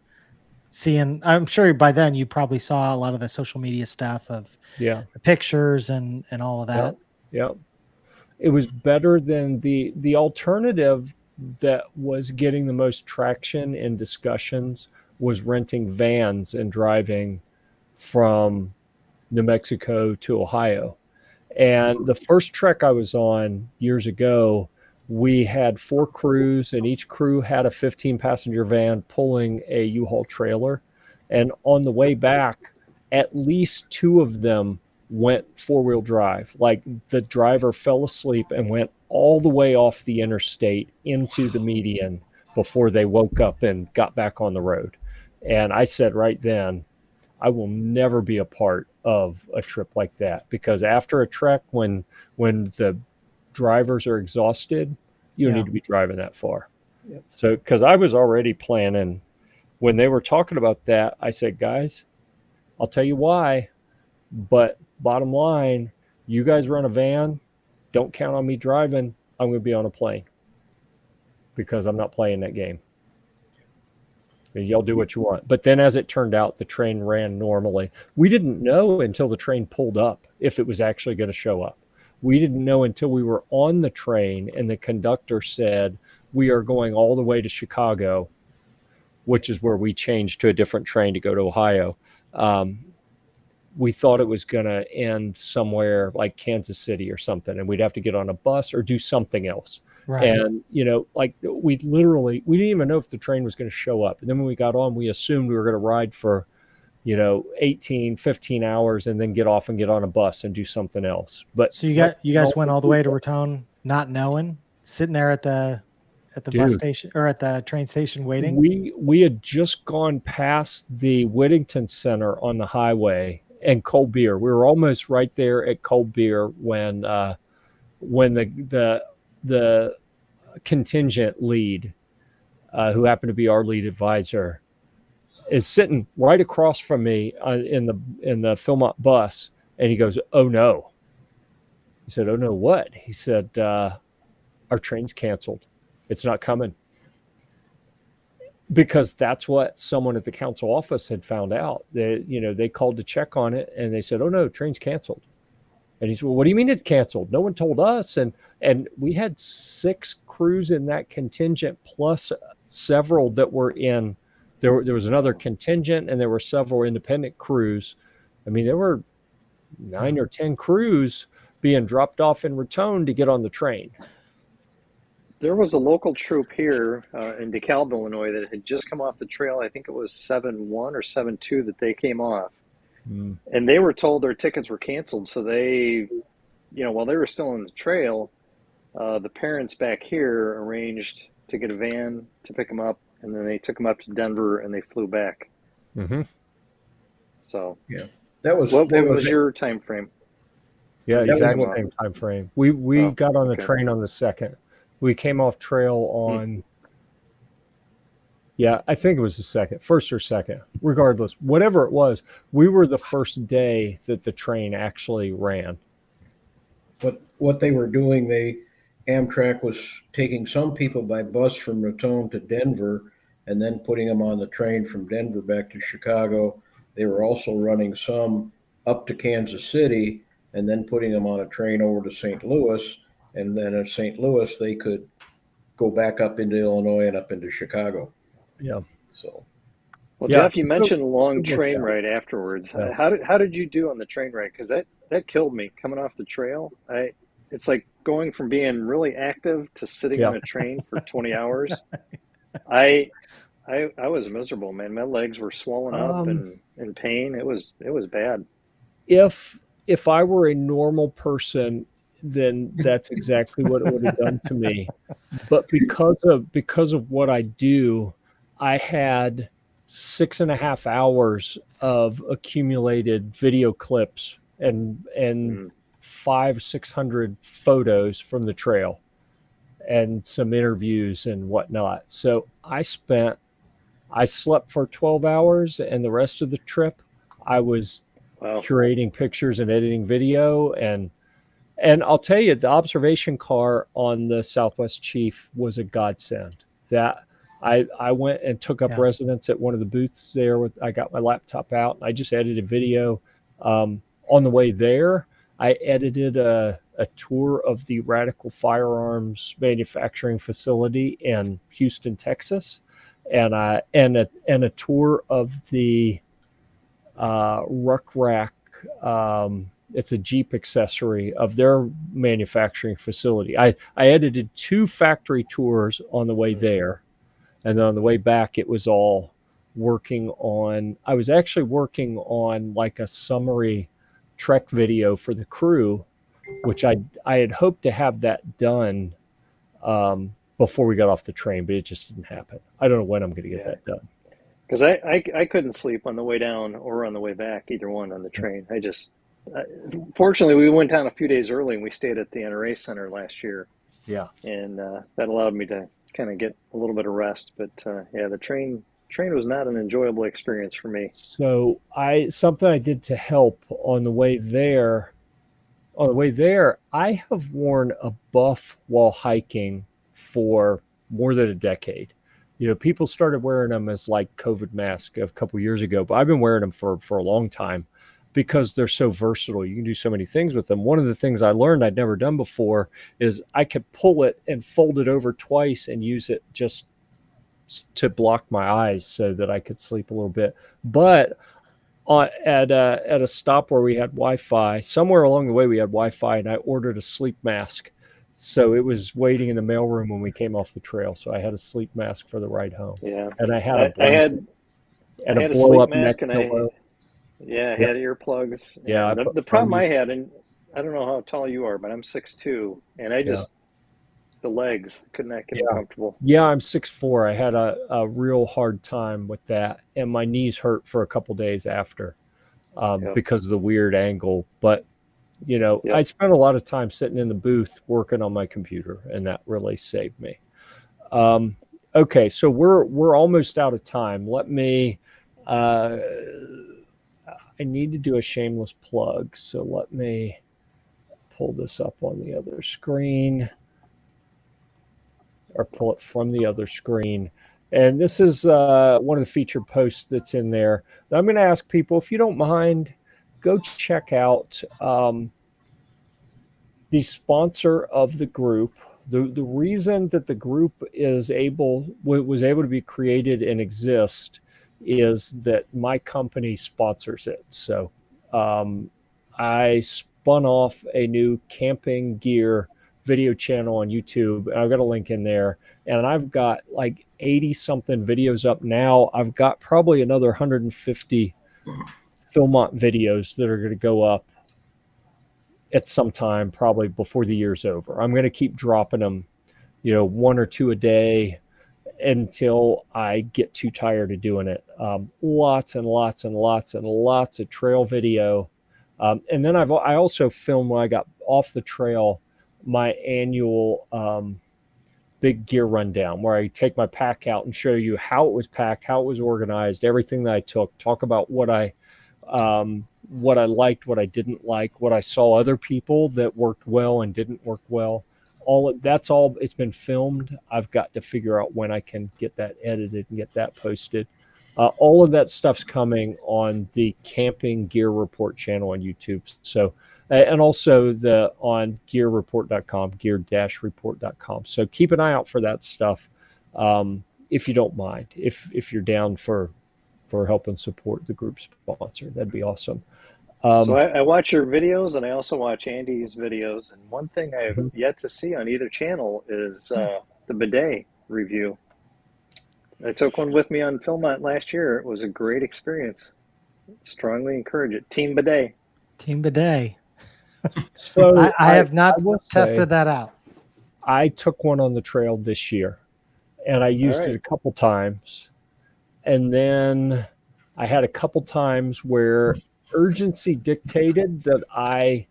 seeing, I'm sure by then you probably saw a lot of the social media stuff of the pictures and all of that. Yeah. It was better than the alternative that was getting the most traction in discussions was renting vans and driving from New Mexico to Ohio. And the first trek I was on years ago, we had 4 crews, and each crew had a 15-passenger van pulling a U-Haul trailer. And on the way back, at least 2 of them went 4-wheel drive. Like, the driver fell asleep and went all the way off the interstate into the median before they woke up and got back on the road. And I said right then, I will never be a part of a trip like that, because after a trek, when the drivers are exhausted, you don't need to be driving that far. So, because I was already planning, when they were talking about that, I said, guys, I'll tell you why, but bottom line, you guys run a van, don't count on me driving. I'm going to be on a plane, because I'm not playing that game. Y'all do what you want. But then, as it turned out, the train ran normally. We didn't know until the train pulled up if it was actually going to show up. We didn't know until we were on the train and the conductor said, we are going all the way to Chicago, which is where we changed to a different train to go to Ohio. We thought it was going to end somewhere like Kansas City or something, and we'd have to get on a bus or do something else. Right. And, like, we didn't even know if the train was going to show up. And then when we got on, we assumed we were going to ride for, 18, 15 hours and then get off and get on a bus and do something else. But so you guys went all the way to Raton, not knowing, sitting there at the bus station or at the train station waiting? We had just gone past the Whittington Center on the highway and Cold Beer. We were almost right there at Cold Beer when the contingent lead, who happened to be our lead advisor, is sitting right across from me in the Philmont bus, and he goes, "Oh no!" He said, "Oh no, what?" He said, "Our train's canceled. It's not coming." Because that's what someone at the council office had found out. They called to check on it, and they said, "Oh no, train's canceled." And he said, "Well, what do you mean it's canceled? No one told us." And we had 6 crews in that contingent, plus several that were in. There was another contingent, and there were several independent crews. I mean, there were 9 or 10 crews being dropped off in Raton to get on the train. There was a local troop here in DeKalb, Illinois, that had just come off the trail. I think it was 7-1 or 7-2 that they came off. And they were told their tickets were canceled. So they, while they were still on the trail, the parents back here arranged to get a van to pick them up. And then they took them up to Denver and they flew back. So yeah, that was what was your time frame? Yeah, exactly same time frame. We got on the train on the 2nd. We came off trail on, I think it was the 2nd, 1st or 2nd, regardless, whatever it was. We were the first day that the train actually ran. But what they were doing, Amtrak was taking some people by bus from Raton to Denver and then putting them on the train from Denver back to Chicago. They were also running some up to Kansas City and then putting them on a train over to St. Louis. And then at St. Louis, they could go back up into Illinois and up into Chicago. Yeah. So. Well, Jeff, you mentioned a long train ride afterwards. Yeah. How did you do on the train ride? Because that killed me coming off the trail. It's like going from being really active to sitting on a train for 20 hours. I was miserable, man. My legs were swollen up and in pain. It was bad. If I were a normal person, then that's exactly what it would have done to me. But because of what I do, I had 6.5 hours of accumulated video clips and 500-600 photos from the trail and some interviews and whatnot. So I slept for 12 hours, and the rest of the trip I was curating pictures and editing video. And I'll tell you, the observation car on the Southwest Chief was a godsend. That I went and took up residence at one of the booths there. I got my laptop out, and I just edited video. On the way there, I edited a tour of the Radical Firearms manufacturing facility in Houston, Texas, and a tour of the Ruck Rack. It's a Jeep accessory of their manufacturing facility. I edited 2 factory tours on the way there. And then on the way back, it was all I was actually working on like a summary trek video for the crew, which I had hoped to have that done before we got off the train, but it just didn't happen. I don't know when I'm going to get that done. Because I couldn't sleep on the way down or on the way back, either one on the train. Fortunately, we went down a few days early and we stayed at the NRA Center last year. Yeah. And that allowed me to kind of get a little bit of rest. But the train was not an enjoyable experience for me. So something I did to help on the way there, I have worn a buff while hiking for more than a decade. People started wearing them as like COVID mask a couple years ago, but I've been wearing them for a long time because they're so versatile. You can do so many things with them. One of the things I learned I'd never done before is I could pull it and fold it over twice and use it just to block my eyes so that I could sleep a little bit. But at a stop where we had Wi-Fi, somewhere along the way we had Wi-Fi, and I ordered a sleep mask. So it was waiting in the mailroom when we came off the trail. So I had a sleep mask for the ride home. Yeah, and I had a blow up neck pillow. I had earplugs. Yeah, the problem I had, and I don't know how tall you are, but I'm 6'2", and the legs could not get comfortable. Yeah, I'm 6'4". I had a real hard time with that, and my knees hurt for a couple days after because of the weird angle. But I spent a lot of time sitting in the booth working on my computer, and that really saved me. Okay, so we're almost out of time. Let me. I need to do a shameless plug, so let me pull this up on the other screen, or pull it from the other screen. And this is one of the featured posts that's in there. I'm going to ask people, if you don't mind, go check out the sponsor of the group. The reason that the group was able to be created and exist is that my company sponsors it. So I spun off a new camping gear video channel on YouTube, and I've got a link in there. And I've got like 80 something videos up now. I've got probably another 150 Philmont videos that are going to go up at some time, probably before the year's over. I'm going to keep dropping them, one or two a day until I get too tired of doing it. Lots and lots and lots and lots of trail video. And then I also filmed when I got off the trail my annual big gear rundown, where I take my pack out and show you how it was packed, how it was organized, everything that I took, talk about what I liked, what I didn't like, what I saw other people that worked well and didn't work well. That's all. It's been filmed. I've got to figure out when I can get that edited and get that posted. All of that stuff's coming on the Camping Gear Report channel on YouTube. So, and also on gearreport.com, gear-report.com. So keep an eye out for that stuff. If you don't mind, if you're down for helping support the group sponsor, that'd be awesome. So I watch your videos, and I also watch Andy's videos. And one thing I have yet to see on either channel is the bidet review. I took one with me on Philmont last year. It was a great experience. Strongly encourage it. Team bidet. Team bidet. So I have not tested that out. I took one on the trail this year, and I used it a couple times. And then I had a couple times where urgency dictated that I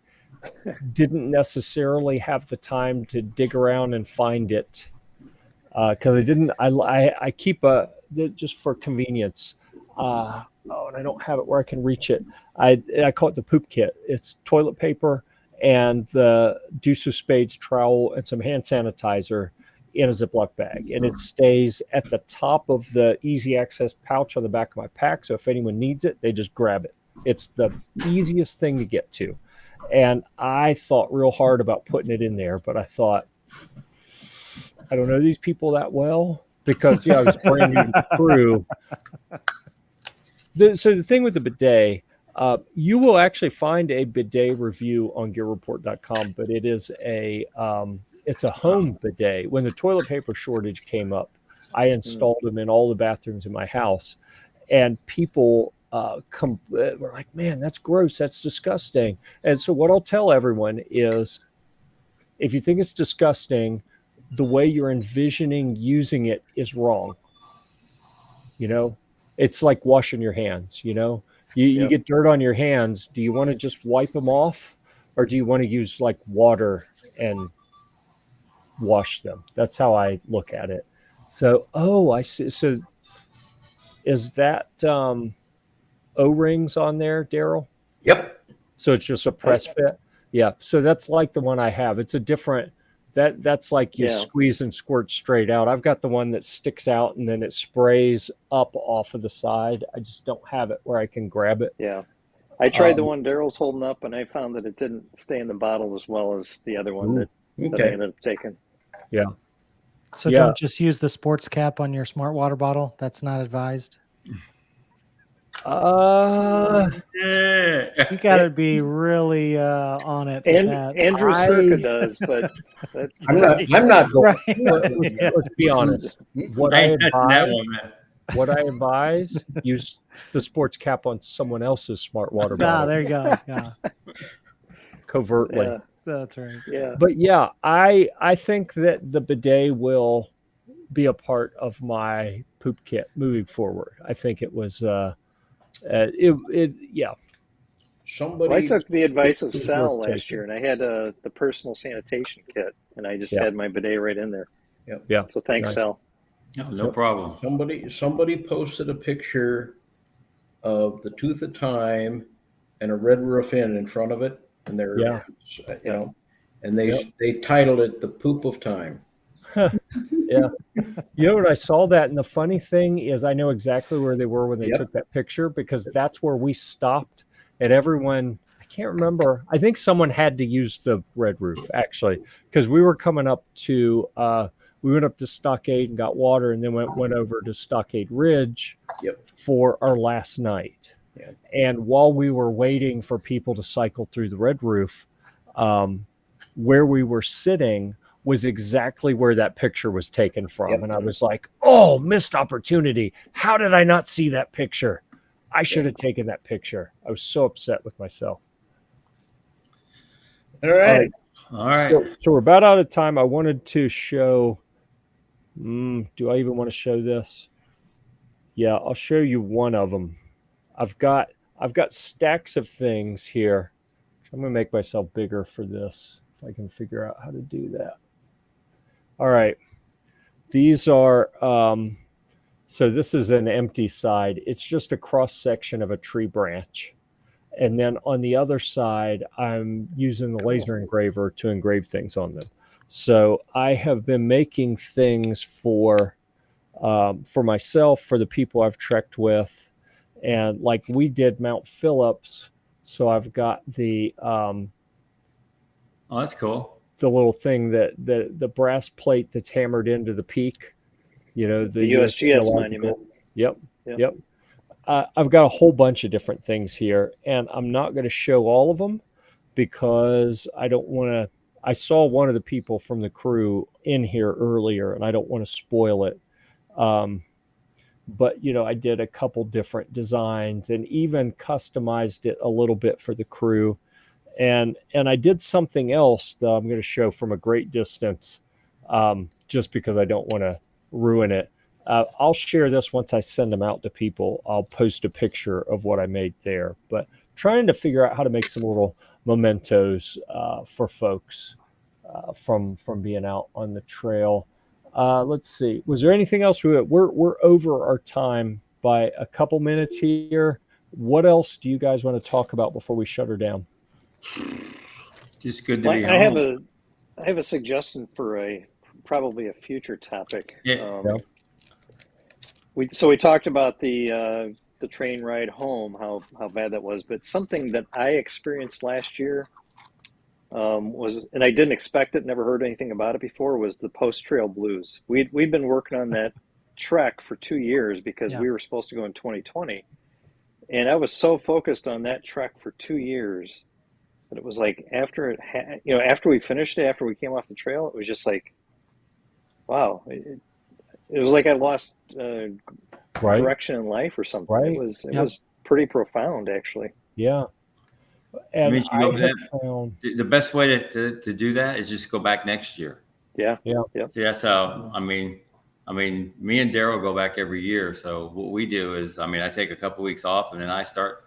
didn't necessarily have the time to dig around and find it, because I keep just for convenience. And I don't have it where I can reach it. I call it the poop kit. It's toilet paper and the Deuce of Spades trowel and some hand sanitizer in a Ziploc bag, and it stays at the top of the easy access pouch on the back of my pack. So if anyone needs it, they just grab it. It's the easiest thing to get to. And I thought real hard about putting it in there, but I thought, I don't know these people that well, because I was brand new to the crew. So the thing with the bidet, you will actually find a bidet review on gearreport.com, but it is it's a home bidet. When the toilet paper shortage came up, I installed them in all the bathrooms in my house, and people were like, man, that's gross. That's disgusting. And so what I'll tell everyone is, if you think it's disgusting, the way you're envisioning using it is wrong. It's like washing your hands. You get dirt on your hands. Do you want to just wipe them off, or do you want to use like water and wash them? That's how I look at it. So, I see. So is that O-rings on there, Darrel? Yep. So it's just a press fit? Yeah. So that's like the one I have. It's a different, that's like you squeeze and squirt straight out. I've got the one that sticks out and then it sprays up off of the side. I just don't have it where I can grab it. Yeah. I tried the one Darrel's holding up, and I found that it didn't stay in the bottle as well as the other one that I ended up taking. Yeah. So don't just use the sports cap on your smart water bottle. That's not advised. You got to be really on it. Andrew Sturka does, but I'm not going. Right. Let's be honest. What I advise, use the sports cap on someone else's smart water bottle. There you go. Yeah. Covertly. Yeah. That's right. Yeah. But I think that the bidet will be a part of my poop kit moving forward. I think it was Well, I took the advice of Sal last year, and I had the personal sanitation kit, and I just had my bidet right in there. Yep. Yeah. So thanks, Sal. No problem. Somebody posted a picture of the Tooth of Time and a Red Roof Inn in front of it, and they're and they titled it "The Poop of Time." Yeah. When I saw that, and the funny thing is, I know exactly where they were when they took that picture, because that's where we stopped. And everyone, I can't remember, I think someone had to use the Red Roof, actually, because we were coming up to we went up to Stockade and got water, and then went over to Stockade Ridge for our last night. Yeah. And while we were waiting for people to cycle through the red roof, where we were sitting was exactly where that picture was taken from. Yep. And I was like, oh, missed opportunity. How did I not see that picture? I should have taken that picture. I was so upset with myself. All right. All right. So we're about out of time. I wanted to show, do I even want to show this? Yeah, I'll show you one of them. I've got stacks of things here. I'm going to make myself bigger for this if I can figure out how to do that. All right. These are, so this is an empty side. It's just a cross section of a tree branch. And then on the other side, I'm using the laser engraver to engrave things on them. So I have been making things for myself, for the people I've trekked with. And like we did Mount Phillips. So I've got the, Oh, that's cool. the little thing that the brass plate that's hammered into the peak, the USGS monument. Yep. I've got a whole bunch of different things here, and I'm not going to show all of them because I don't want to. I saw one of the people from the crew in here earlier, and I don't want to spoil it. But I did a couple different designs and even customized it a little bit for the crew. And I did something else that I'm going to show from a great distance, just because I don't want to ruin it. I'll share this once I send them out to people. I'll post a picture of what I made there. But trying to figure out how to make some little mementos for folks from being out on the trail. Let's see. Was there anything else? We're over our time by a couple minutes here. What else do you guys want to talk about before we shut her down? Just good to be I home. have a suggestion for probably a future topic. Yeah. We talked about the train ride home, how bad that was, but something that I experienced last year was, and I didn't expect it, never heard anything about it before, was the post-trail blues. We'd been working on that trek for 2 years because we were supposed to go in 2020, and I was so focused on that trek for 2 years that it was like after we finished it, after we came off the trail, it was just like, wow. It was like I lost direction in life or something. Right. It was pretty profound, actually. Yeah. And I have found the best way to do that is just go back next year. Yeah. See, that's how. I mean, me and Darrel go back every year. So what we do is, I take a couple weeks off and then I start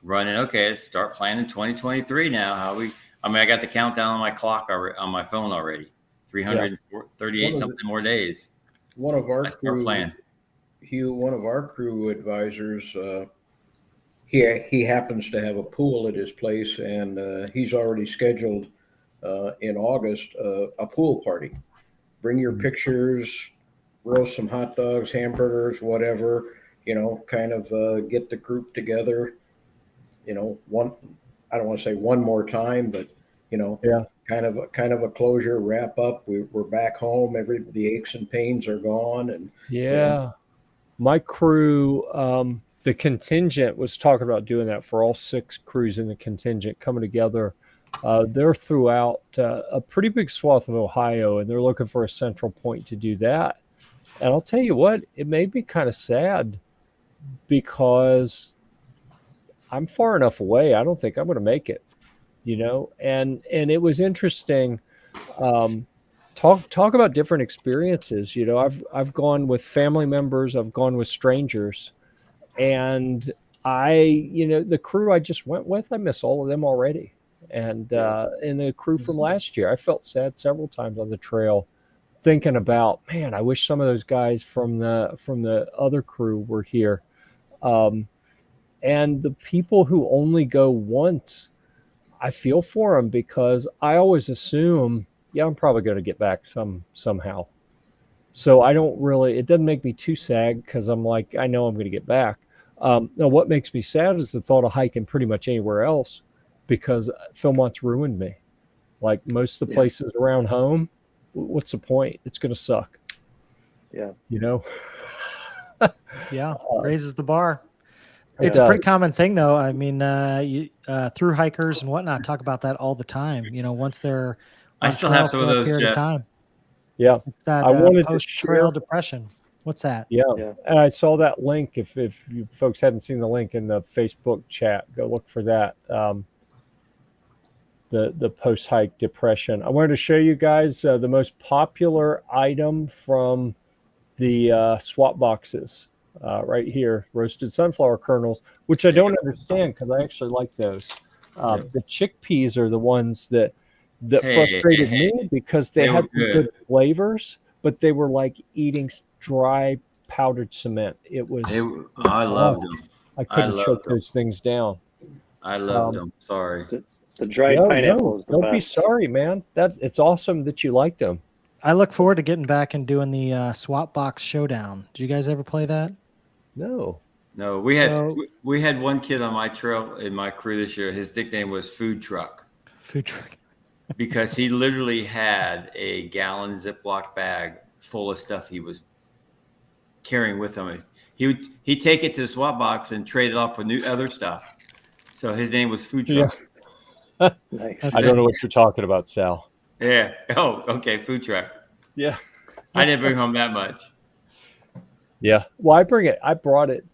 running. Okay, let's start planning 2023 now. I got the countdown on my clock on my phone already. 338 something more days. One of our crew, playing. Hugh, one of our crew advisors, he happens to have a pool at his place, and he's already scheduled in August a pool party. Bring your pictures, roast some hot dogs, hamburgers, whatever. Kind of get the group together. I don't want to say one more time, but kind of a closure, wrap up. We're back home. The aches and pains are gone, and my crew, the contingent was talking about doing that for all 6 crews in the contingent coming together. They're throughout a pretty big swath of Ohio, and they're looking for a central point to do that. And I'll tell you what, it made me kind of sad because I'm far enough away. I don't think I'm going to make it. And it was interesting. Talk about different experiences. I've gone with family members, I've gone with strangers, and the crew I just went with, I miss all of them already. And the crew from last year, I felt sad several times on the trail, thinking about, man, I wish some of those guys from the other crew were here. And the people who only go once, I feel for them because I always assume, I'm probably going to get back somehow. So I don't really, it doesn't make me too sad because I'm like, I know I'm going to get back. Now what makes me sad is the thought of hiking pretty much anywhere else because Philmont's ruined me. Like most of the places around home, what's the point? It's going to suck. Yeah. Yeah. Raises the bar. It's a pretty common thing, though. I mean, through hikers and whatnot talk about that all the time. Once they're I on still trail have some for of a those, period of Jeff. time. Yeah. It's that I wanted to post-trail share. depression. What's that? Yeah. Yeah. And I saw that link. If you folks hadn't seen the link in the Facebook chat, go look for that. The post-hike depression. I wanted to show you guys the most popular item from the swap boxes right here, roasted sunflower kernels, which I don't understand because I actually like those. The chickpeas are the ones that frustrated me because they had some good flavors, but they were like eating dry powdered cement. It was. I loved them. I couldn't choke those things down. I loved them. Sorry. The dried pineapple is the don't be best. sorry, man. It's awesome that you liked them. I look forward to getting back and doing the swap box showdown. Did you guys ever play that? No. We had one kid on my trail in my crew this year. His nickname was Food Truck. Food truck. Because he literally had a gallon Ziploc bag full of stuff he was carrying with him. He'd take it to the swap box and trade it off for new other stuff. So his name was Food Truck. Yeah. Nice. I don't know what you're talking about, Sal. Yeah. Oh, okay. Food Truck. Yeah. I didn't bring home that much. Yeah. Well, I brought it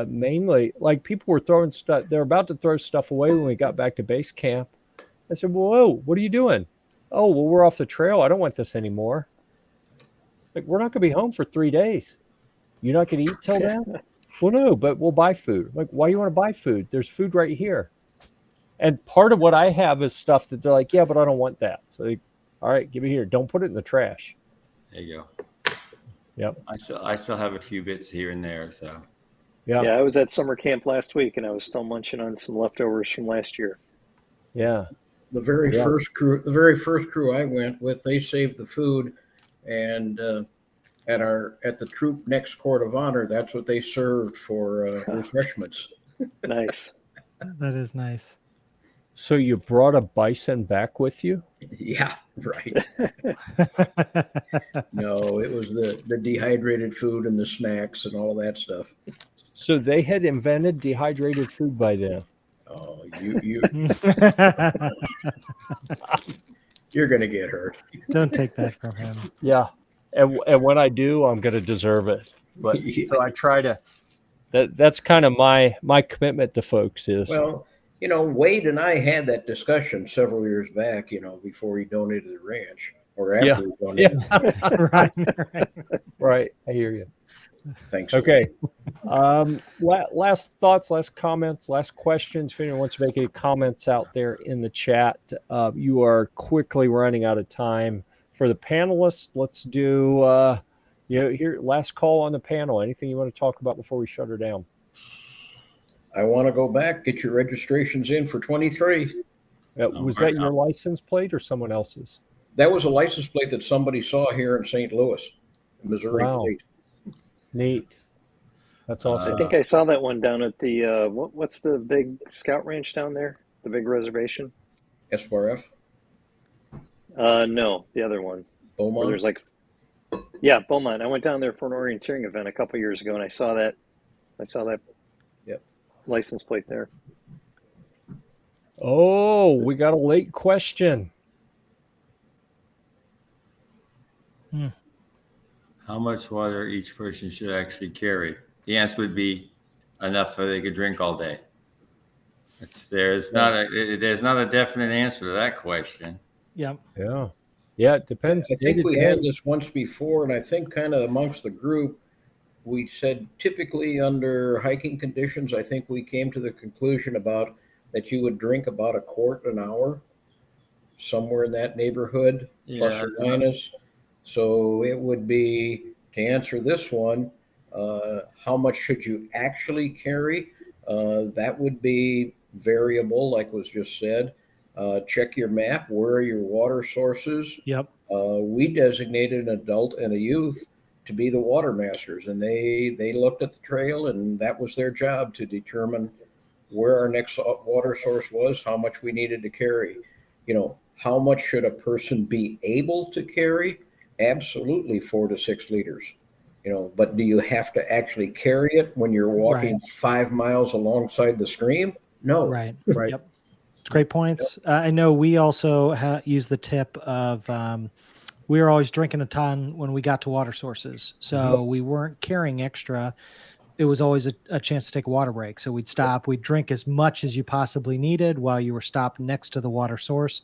mainly like people were throwing stuff. They're about to throw stuff away when we got back to base camp. I said, whoa, what are you doing? Oh, well, we're off the trail. I don't want this anymore. Like, we're not going to be home for 3 days. You're not going to eat till then? Well, no, but we'll buy food. Like, why do you want to buy food? There's food right here. And part of what I have is stuff that they're like, yeah, but I don't want that. So, all right, give it here. Don't put it in the trash. There you go. Yep. I still have a few bits here and there. So. Yeah. Yeah, I was at summer camp last week, and I was still munching on some leftovers from last year. Yeah. The very first crew I went with, they saved the food, and at the troop next court of honor, that's what they served for refreshments. Nice. That is nice. So you brought a bison back with you? Yeah, right. No, it was the dehydrated food and the snacks and all that stuff. So they had invented dehydrated food by then. Oh, you're gonna get hurt. Don't take that from him. Yeah. And when I do, I'm going to deserve it. But so I try to, that's kind of my commitment to folks is. Well, Wade and I had that discussion several years back, before he donated the ranch or after he donated. Yeah. Right. I hear you. Thanks. Okay. Last thoughts, last comments, last questions. If anyone wants to make any comments out there in the chat, you are quickly running out of time. For the panelists, let's do here last call on the panel. Anything you want to talk about before we shut her down? I want to go back, get your registrations in for 23. Was that your license plate or someone else's? That was a license plate that somebody saw here in St. Louis, Missouri. Wow. Plate. Neat. That's awesome. I think I saw that one down at the what's the big scout ranch down there? The big reservation? SRF? No, the other one. Beaumont? There's Beaumont. I went down there for an orienteering event a couple years ago, and I saw that Yep. license plate there. Oh, we got a late question. How much water each person should actually carry? The answer would be enough so they could drink all day. There's not a definite answer to that question. Yep. Yeah, it depends. I think we had this once before, and I think kind of amongst the group, we said typically under hiking conditions, I think we came to the conclusion about that you would drink about a quart an hour, somewhere in that neighborhood, plus or minus. So it would be, to answer this one, how much should you actually carry? That would be variable, like was just said. Check your map. Where are your water sources? Yep. We designated an adult and a youth to be the water masters, and they looked at the trail, and that was their job to determine where our next water source was, how much we needed to carry. How much should a person be able to carry? Absolutely 4 to 6 liters. But do you have to actually carry it when you're walking 5 miles alongside the stream? No. Right. Right. Yep. It's great points. I know we also use the tip of we were always drinking a ton when we got to water sources. So we weren't carrying extra. It was always a chance to take a water break. So we'd stop, we'd drink as much as you possibly needed while you were stopped next to the water source.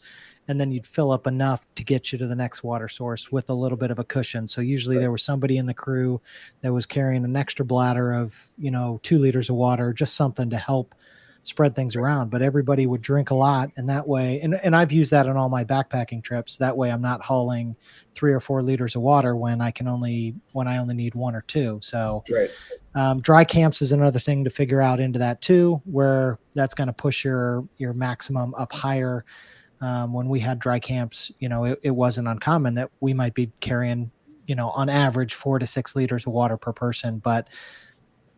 And then you'd fill up enough to get you to the next water source with a little bit of a cushion. So usually there was somebody in the crew that was carrying an extra bladder of, 2 liters of water, just something to help spread things around. But everybody would drink a lot. And that way, and I've used that on all my backpacking trips. That way I'm not hauling 3 or 4 liters of water when I only need 1 or 2. So dry camps is another thing to figure out into that too, where that's going to push your maximum up higher. When we had dry camps, it wasn't uncommon that we might be carrying, on average 4 to 6 liters of water per person. But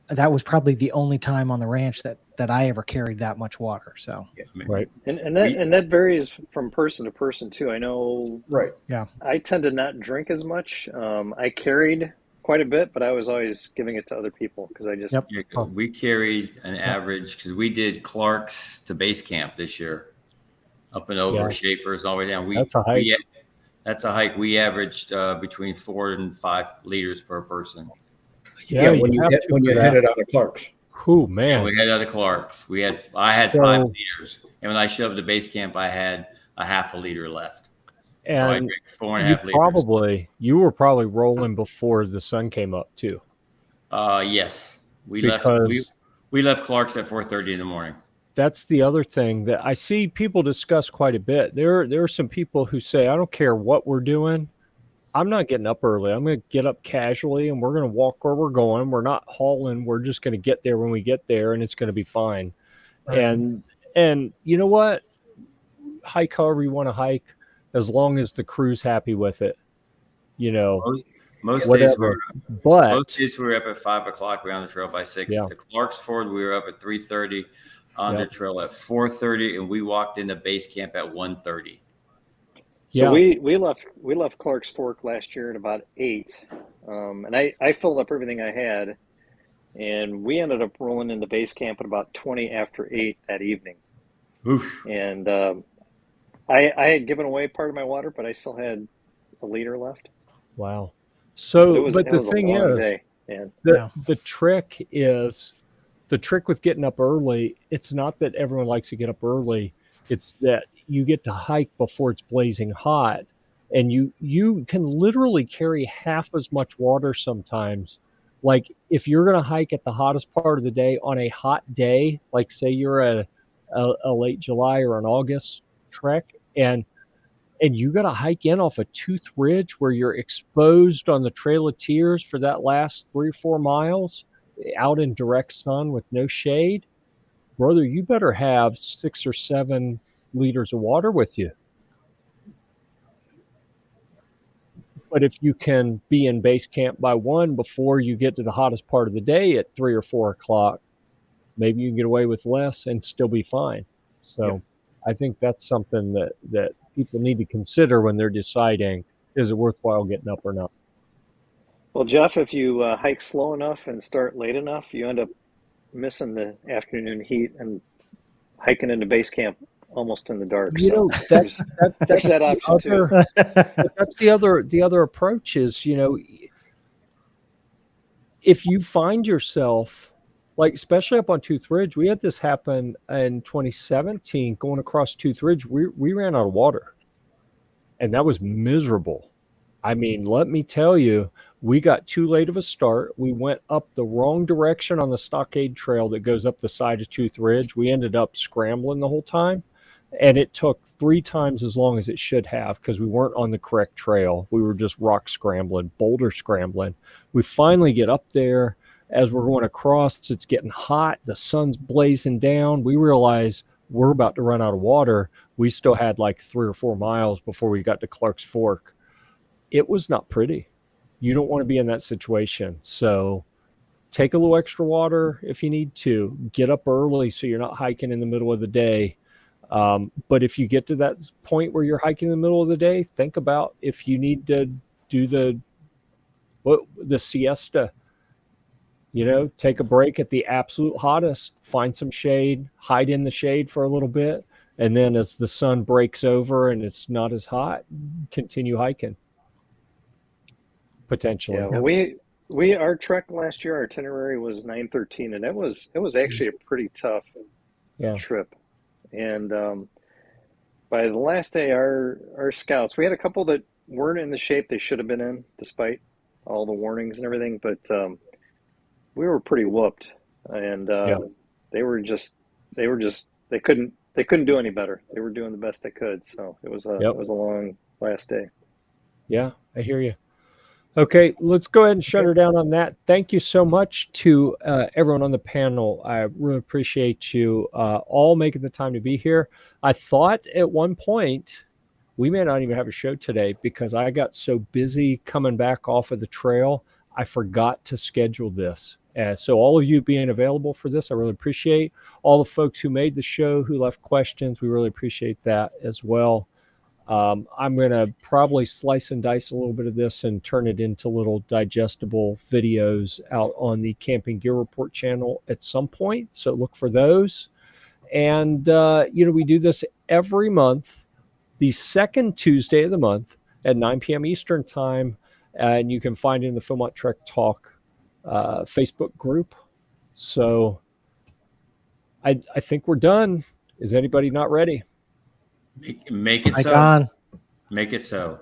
that was probably the only time on the ranch that I ever carried that much water. So, right. And that varies from person to person too. I know. Right. Yeah. I tend to not drink as much. I carried quite a bit, but I was always giving it to other people because I just. Yep. We carried an average because we did Clark's to base camp this year, up and over Schaefer's all the way down. That's a hike. That's a hike. We averaged between 4 and 5 liters per person. Yeah, when you headed out of Clark's. Oh man! We headed out of Clark's. I had 5 liters, and when I showed up to base camp, I had a half a liter left. And so I drank 4.5 liters. You were probably rolling before the sun came up too. Yes, we left Clark's at 4:30 in the morning. That's the other thing that I see people discuss quite a bit. There are some people who say, I don't care what we're doing. I'm not getting up early. I'm going to get up casually and we're going to walk where we're going. We're not hauling. We're just going to get there when we get there and it's going to be fine. Right. And you know what? Hike however you want to hike, as long as the crew's happy with it. Most days we were up at 5 o'clock. We were on the trail by 6. The Clark's Ford, we were up at 3:30. On the trail at 4:30, and we walked into base camp at 1:30. So we left Clark's Fork last year at about 8, and I filled up everything I had, and we ended up rolling into base camp at about 20 after 8 that evening. Oof. And I had given away part of my water, but I still had a liter left. Wow. So, but the thing is, the trick is. The trick with getting up early, it's not that everyone likes to get up early. It's that you get to hike before it's blazing hot. And you can literally carry half as much water sometimes. Like if you're going to hike at the hottest part of the day on a hot day, like say you're a late July or an August trek, and you got to hike in off a Tooth Ridge where you're exposed on the Trail of Tears for that last 3 or 4 miles, out in direct sun with no shade, brother, you better have 6 or 7 liters of water with you. But if you can be in base camp by 1 before you get to the hottest part of the day at 3 or 4 o'clock, maybe you can get away with less and still be fine. So I think that's something that people need to consider when they're deciding, is it worthwhile getting up or not? Well, Jeff, if you hike slow enough and start late enough, you end up missing the afternoon heat and hiking into base camp almost in the dark. That's that option too. That's the other approach is, if you find yourself, like especially up on Tooth Ridge, we had this happen in 2017 going across Tooth Ridge. We ran out of water, and that was miserable. I mean, let me tell you, we got too late of a start. We went up the wrong direction on the stockade trail that goes up the side of Tooth Ridge. We ended up scrambling the whole time, and it took 3 times as long as it should have because we weren't on the correct trail. We were just rock scrambling, boulder scrambling. We finally get up there. As we're going across, it's getting hot. The sun's blazing down. We realize we're about to run out of water. We still had like 3 or 4 miles before we got to Clark's Fork. It was not pretty. You don't want to be in that situation. So take a little extra water if you need to. Get up early so you're not hiking in the middle of the day. But if you get to that point where you're hiking in the middle of the day, think about if you need to do What the siesta? Take a break at the absolute hottest, find some shade, hide in the shade for a little bit, and then as the sun breaks over and it's not as hot, continue hiking. Potentially. Yeah, well, our trek last year, our itinerary was 913, and it was actually a pretty tough trip. And by the last day, our scouts, we had a couple that weren't in the shape they should have been in, despite all the warnings and everything. But we were pretty whooped, and they couldn't do any better. They were doing the best they could. So it was a long last day. Yeah, I hear you. Okay, let's go ahead and shut her down on that. Thank you so much to everyone on the panel. I really appreciate you all making the time to be here. I thought at one point we may not even have a show today because I got so busy coming back off of the trail, I forgot to schedule this. So all of you being available for this, I really appreciate. All the folks who made the show, who left questions, we really appreciate that as well. I'm going to probably slice and dice a little bit of this and turn it into little digestible videos out on the Camping Gear Report channel at some point. So look for those. And, we do this every month, the second Tuesday of the month at 9 p.m. Eastern time. And you can find it in the Philmont Trek Talk Facebook group. So I think we're done. Is anybody not ready? Make it so. On. Make it so.